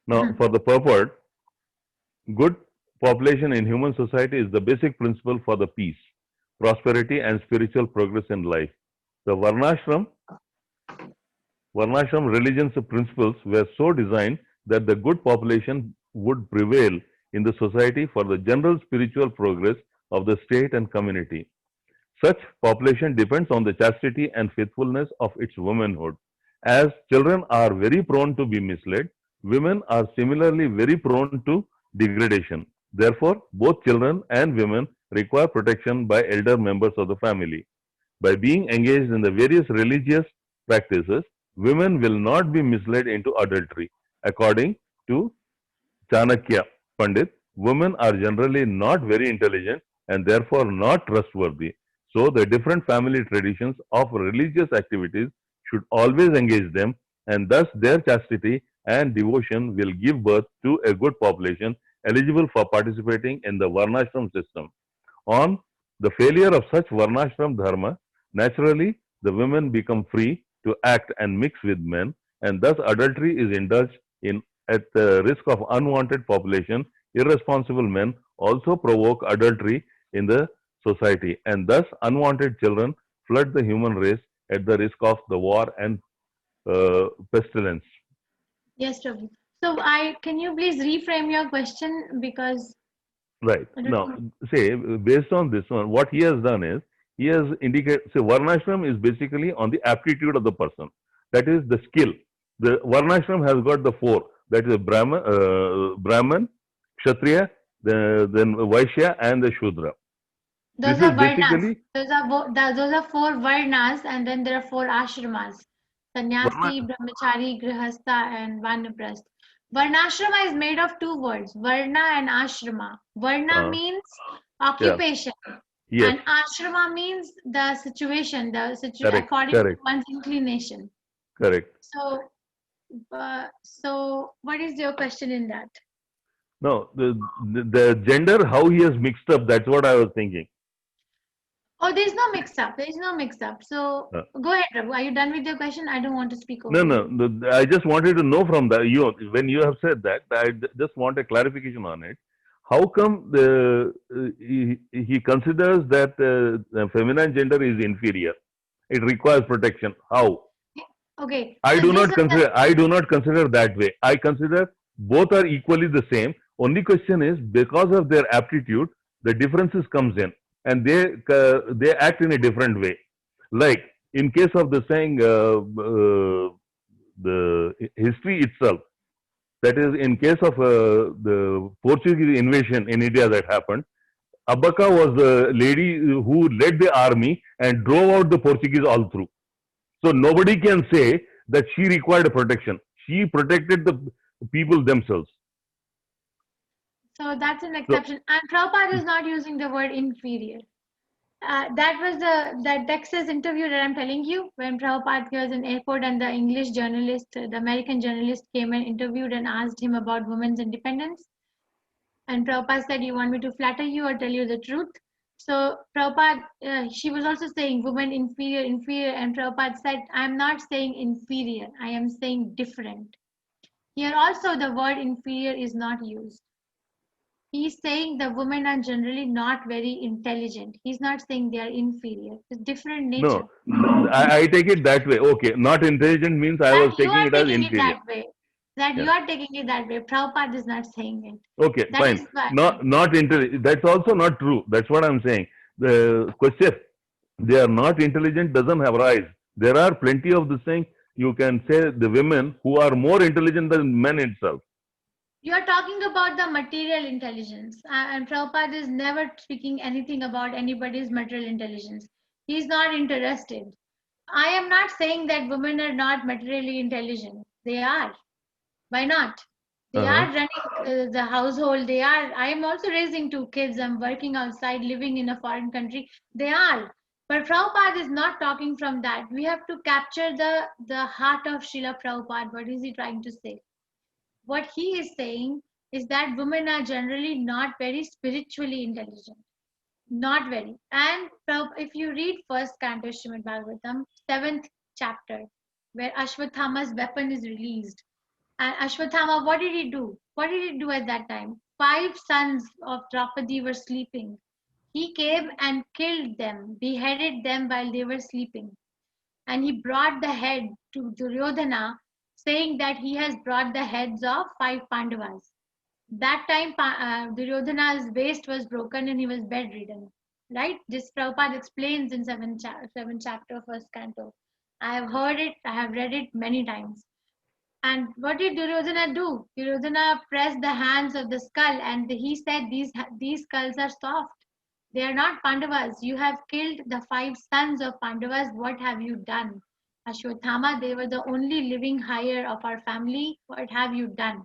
Now, for the purport, good population in human society is the basic principle for the peace, prosperity, and spiritual progress in life. The Varnashram religion's principles were so designed that the good population would prevail in the society for the general spiritual progress of the state and community. Such population depends on the chastity and faithfulness of its womanhood. As children are very prone to be misled, women are similarly very prone to degradation. Therefore, both children and women require protection by elder members of the family. By being engaged in the various religious practices, women will not be misled into adultery. According to Chanakya Pandit, women are generally not very intelligent and therefore not trustworthy. So the different family traditions of religious activities should always engage them, and thus their chastity and devotion will give birth to a good population eligible for participating in the Varnashram system. On the failure of such Varnashram dharma, naturally the women become free to act and mix with men, and thus adultery is indulged in at the risk of unwanted population. Irresponsible men also provoke adultery in the society, and thus unwanted children flood the human race at the risk of the war and pestilence. Yes, Prabhu. So can you please reframe your question, because Right. Now, say, based on this one, what he has done is, he has indicated, say, Varnashram is basically on the aptitude of the person. That is the skill. The Varnashram has got the four. That is Brahman, Kshatriya, then Vaishya, and the Shudra. those This are is varnas. basically Those are four varnas, and then there are four ashramas: sannyasi, brahmachari, grihastha, and vanaprastha. Varnashrama is made of two words, varna and ashrama. Varna means occupation, yes, and ashrama means the situation, Correct, according correct. to one's inclination. correct. So what is your question in that? No, the gender, how he has mixed up, that's what I was thinking. Oh, there's no mix-up. There is no mix-up. So go ahead, Prabhu. Are you done with your question? I don't want to speak over No, you. no, I just wanted to know from that, when you have said that, I just want a clarification on it. How come he considers that the feminine gender is inferior? It requires protection. How? Okay. I so do this not consider that way. I consider both are equally the same. Only question is, because of their aptitude, the differences comes in, and they act in a different way. Like in case of the saying, the history itself, that is in case of the Portuguese invasion in India that happened, Abaka was the lady who led the army and drove out the Portuguese all through. So nobody can say that she required protection. She protected the people themselves. So that's an So, exception. And Prabhupada is not using the word inferior. That was the Texas interview that I'm telling you, when Prabhupada was in airport and the English journalist, the American journalist came and interviewed and asked him about women's independence. And Prabhupada said, you want me to flatter you or tell you the truth? So Prabhupada, she was also saying women inferior, inferior. And Prabhupada said, I'm not saying inferior, I am saying different. Here also the word inferior is not used. He's saying the women are generally not very intelligent. He's not saying they are inferior. It's different nature. no, I take it that way. Okay, not intelligent means I was That you taking are it as taking it inferior. that way. That you Yeah. are taking it that way. Prabhupada is not saying it. Okay, That fine. is why. Not intelligent. That's also not true. That's what I'm saying. The question, they are not intelligent doesn't have rise. There are plenty of this thing. You can say the women who are more intelligent than men itself. You are talking about the material intelligence, and Prabhupada is never speaking anything about anybody's material intelligence. He's not interested. I am not saying that women are not materially intelligent. They are. Why not? They are running the household. They are. I am also raising 2 kids. I'm working outside, living in a foreign country. They are. But Prabhupada is not talking from that. We have to capture the heart of Srila Prabhupada. What is he trying to say? What he is saying is that women are generally not very spiritually intelligent. Not very. And if you read first canto Srimad Bhagavatam, 7th chapter, where Ashwatthama's weapon is released. And Ashwatthama, what did he do? What did he do at that time? 5 sons of Draupadi were sleeping. He came and killed them, beheaded them while they were sleeping. And he brought the head to Duryodhana, saying that he has brought the heads of 5 Pandavas. That time, Duryodhana's waist was broken and he was bedridden. Right? This Prabhupada explains in 7th chapter, first canto. I have heard it, I have read it many times. And what did Duryodhana do? Duryodhana pressed the hands of the skull and he said, these skulls are soft. They are not Pandavas. You have killed the 5 sons of Pandavas. What have you done? Ashwatthama, they were the only living heir of our family. What have you done?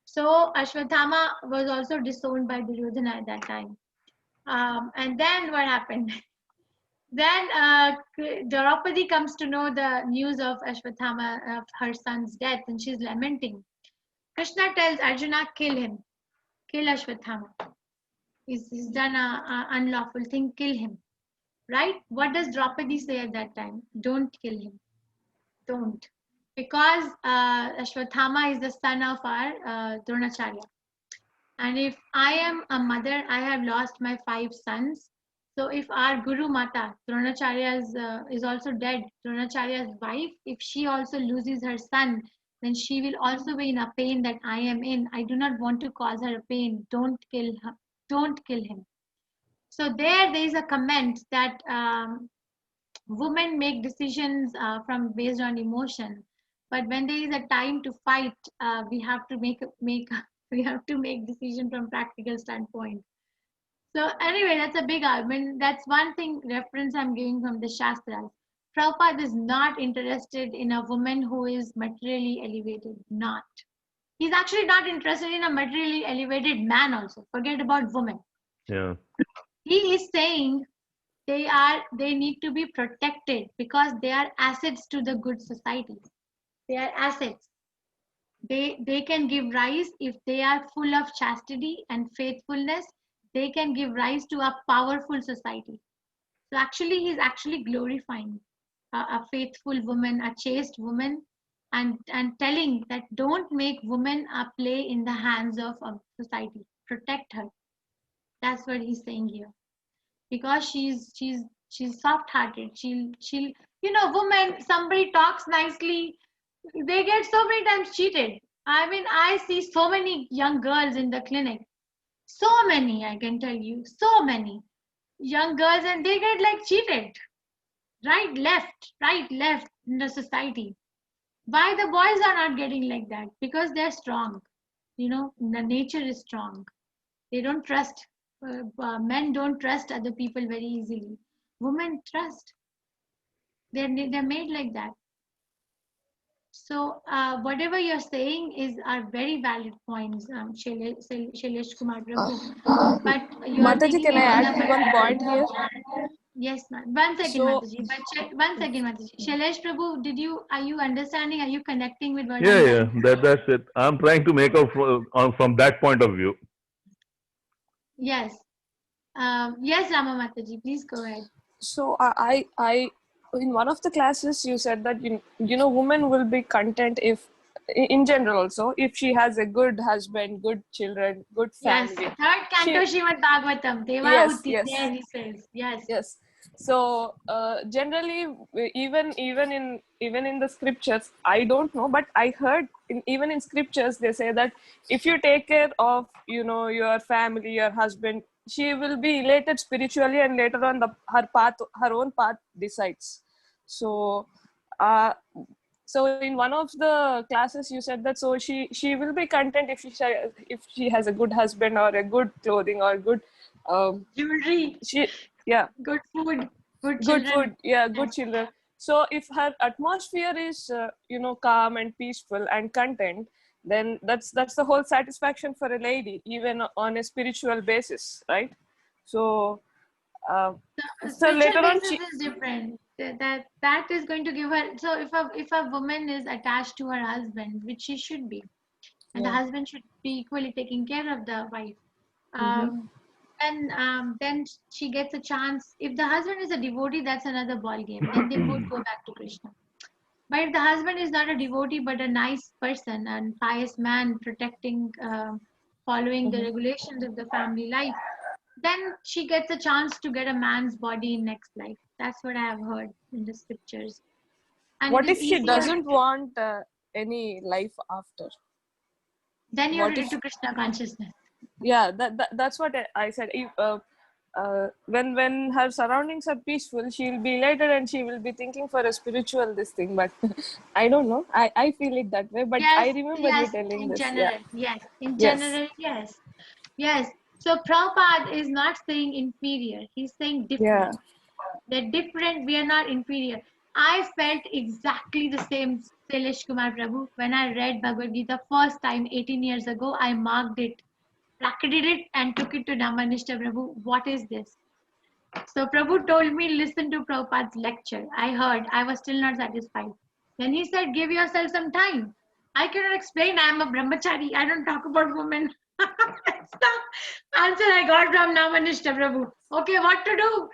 So Ashwatthama was also disowned by Duryodhana at that time. And then what happened? Then Draupadi comes to know the news of Ashwatthama, of her son's death, and she's lamenting. Krishna tells Arjuna, kill him. Kill Ashwatthama. He's done an unlawful thing, kill him. Right? What does Draupadi say at that time? Don't kill him. Don't. Because Ashwatthama is the son of our Dronacharya. And if I am a mother, I have lost my 5 sons. So if our Guru Mata, Dronacharya is also dead, Dronacharya's wife, if she also loses her son, then she will also be in a pain that I am in. I do not want to cause her a pain. Don't kill her. Don't kill him. So there is a comment that women make decisions based on emotion, but when there is a time to fight, we have to make decision from practical standpoint. So anyway, that's a big argument. That's one thing reference I'm giving from the Shastras. Prabhupada is not interested in a woman who is materially elevated. Not. He's actually not interested in a materially elevated man also. Forget about women. Yeah. He is saying they need to be protected because they are assets to the good society. They are assets. They can give rise, if they are full of chastity and faithfulness, they can give rise to a powerful society. So actually, he's actually glorifying a faithful woman, a chaste woman, and telling that don't make women a play in the hands of society. Protect her. That's what he's saying here. Because she's soft-hearted. She'll women, somebody talks nicely, they get so many times cheated. I mean, I see so many young girls in the clinic. So many, I can tell you, so many young girls, and they get like cheated. Right, left in the society. Why the boys are not getting like that? Because they're strong. The nature is strong. They don't trust. Men don't trust other people very easily. Women trust. They're made like that. So whatever you're saying are very valid points, Shailesh Kumar Prabhu. But you are Mataji, taking can I it add one point here? Yes, ma'am. One second, So, Mataji. But one second, Mataji. Shailesh Prabhu, are you understanding? Are you connecting with what Yeah, I'm yeah, saying? that's it. I'm trying to make out from that point of view. Yes. Yes, Rama Mataji, please go ahead. So I in one of the classes you said that women will be content if, in general also, if she has a good husband, good children, good Yes, family. third canto Srimad Bhagavatam, Yes, Devahuti, yes, there he says. Yes. yes. So generally, even in the scriptures, I don't know, but I heard even in scriptures they say that if you take care of your family, your husband, she will be elated spiritually, and later on her own path decides. So so in one of the classes you said that, so she will be content if she has a good husband or a good clothing or good jewelry, good food, good children. children. Good children. So if her atmosphere is calm and peaceful and content, then that's the whole satisfaction for a lady, even on a spiritual basis, right? So so later Spiritual on basis is different. That is going to give her. So if a woman is attached to her husband, which she should be, and the husband should be equally taking care of the wife, then she gets a chance. If the husband is a devotee, that's another ball game. Then they both go back to Krishna. But if the husband is not a devotee but a nice person and pious man, protecting, following the regulations of the family life, then she gets a chance to get a man's body in next life. That's what I have heard in the scriptures. And what it is if she easier. doesn't want any life after? Then you're What ready if- to Krishna consciousness. Yeah, that's what I said. If, when her surroundings are peaceful, she'll be elated and she will be thinking for a spiritual this thing. But I don't know. I feel it that way. But I remember you telling In this. general, Yeah. yes. In Yes. general, yes. So Prabhupada is not saying inferior. He's saying different. They're different. We are not inferior. I felt exactly the same, Shailesh Kumar Prabhu, when I read Bhagavad Gita first time 18 years ago. I marked it, bracketed it, and took it to Dhammanishta Prabhu. What is this? So Prabhu told me, listen to Prabhupada's lecture. I heard. I was still not satisfied. Then he said, give yourself some time. I cannot explain. I am a brahmachari. I don't talk about women. Answer I got from Dhammanishta Prabhu. Okay, what to do?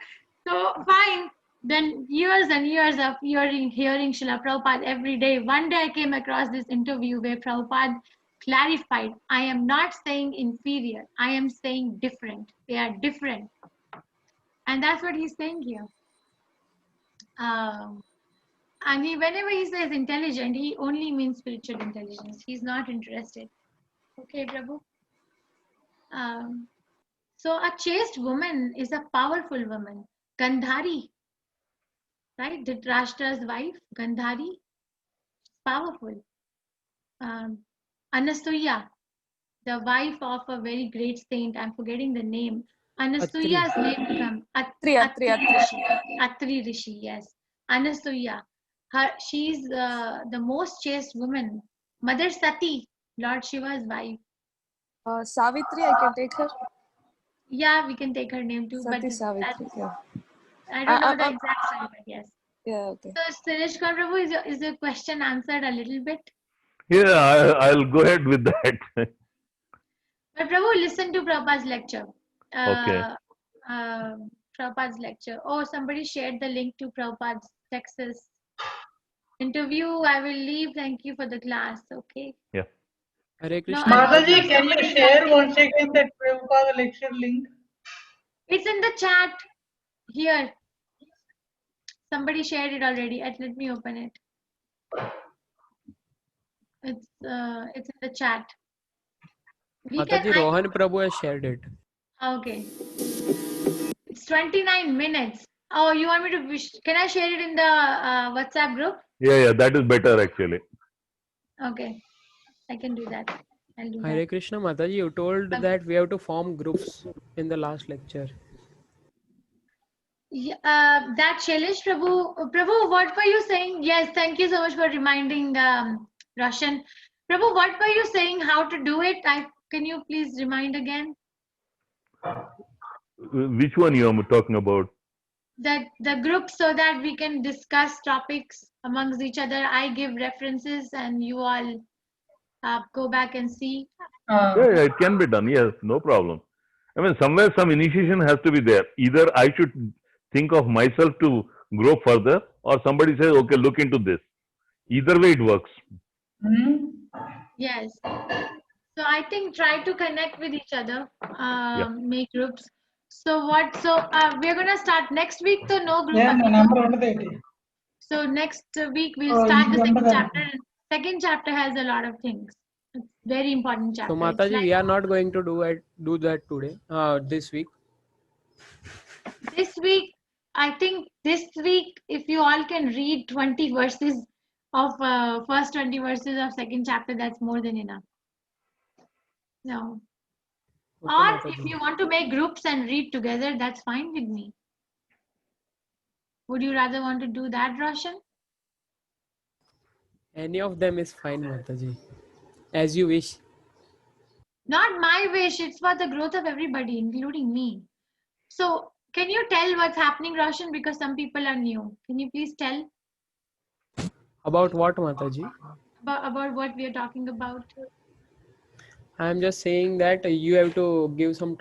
So fine. Then years and years of hearing Srila Prabhupada every day. One day I came across this interview where Prabhupada clarified, I am not saying inferior. I am saying different. They are different. And that's what he's saying here. And whenever he says intelligent, he only means spiritual intelligence. He's not interested. Okay, Prabhu. So a chaste woman is a powerful woman. Gandhari, right? Dhritarashtra's wife, Gandhari, powerful. Anasuya, the wife of a very great saint. I'm forgetting the name. Anasuya's name from Atri Rishi, yes. Anasuya. She's the most chaste woman. Mother Sati, Lord Shiva's wife. Savitri, I can take her. Yeah, we can take her name too. Sati But Savitri. Yeah. I don't know the exact story, but yes. Yeah, okay. So, Shailesh Kumar Prabhu, is your question answered a little bit? Yeah, I'll go ahead with that. But Prabhu, listen to Prabhupada's lecture. Okay. Prabhupada's lecture. Oh, somebody shared the link to Prabhupada's Texas interview. I will leave. Thank you for the class. Okay. Yeah. Hare No, Krishna. Mataji, can you somebody share typing. once again that Prabhupada lecture link? It's in the chat here. Somebody shared it already. Let me open it. It's in the chat. Mataji, Rohan Prabhu has shared it. Okay. It's 29 minutes. Oh, you want me to? Can I share it in the WhatsApp group? Yeah, that is better actually. Okay, I can do that. I'll do Hare that. Krishna Mataji, you told that we have to form groups in the last lecture. That Shailesh Prabhu, what were you saying? Yes, thank you so much for reminding Roshan. Prabhu, what were you saying? How to do it? Can you please remind again? Which one you are talking about? That the group, so that we can discuss topics amongst each other. I give references and you all go back and see. Yeah, it can be done. Yes, no problem. I mean, somewhere some initiation has to be there. Either I should think of myself to grow further, or somebody says, okay, look into this. Either way, it works. Yes. So I think try to connect with each other, make groups. So we're gonna start next week. So no group again. So next week we'll start the second chapter. Second chapter has a lot of things. It's very important chapter. So Mataji, we are not going to do that today. This week. This week, I think this week, if you all can read 20 verses of first 20 verses of second chapter, that's more than enough. No. Okay, Or Mataji. if you want to make groups and read together, that's fine with me. Would you rather want to do that, Roshan? Any of them is fine, Mataji. As you wish. Not my wish. It's for the growth of everybody, including me. So, can you tell what's happening, Roshan? Because some people are new. Can you please tell About what, Mataji? about what we are talking about? I am just saying that you have to give some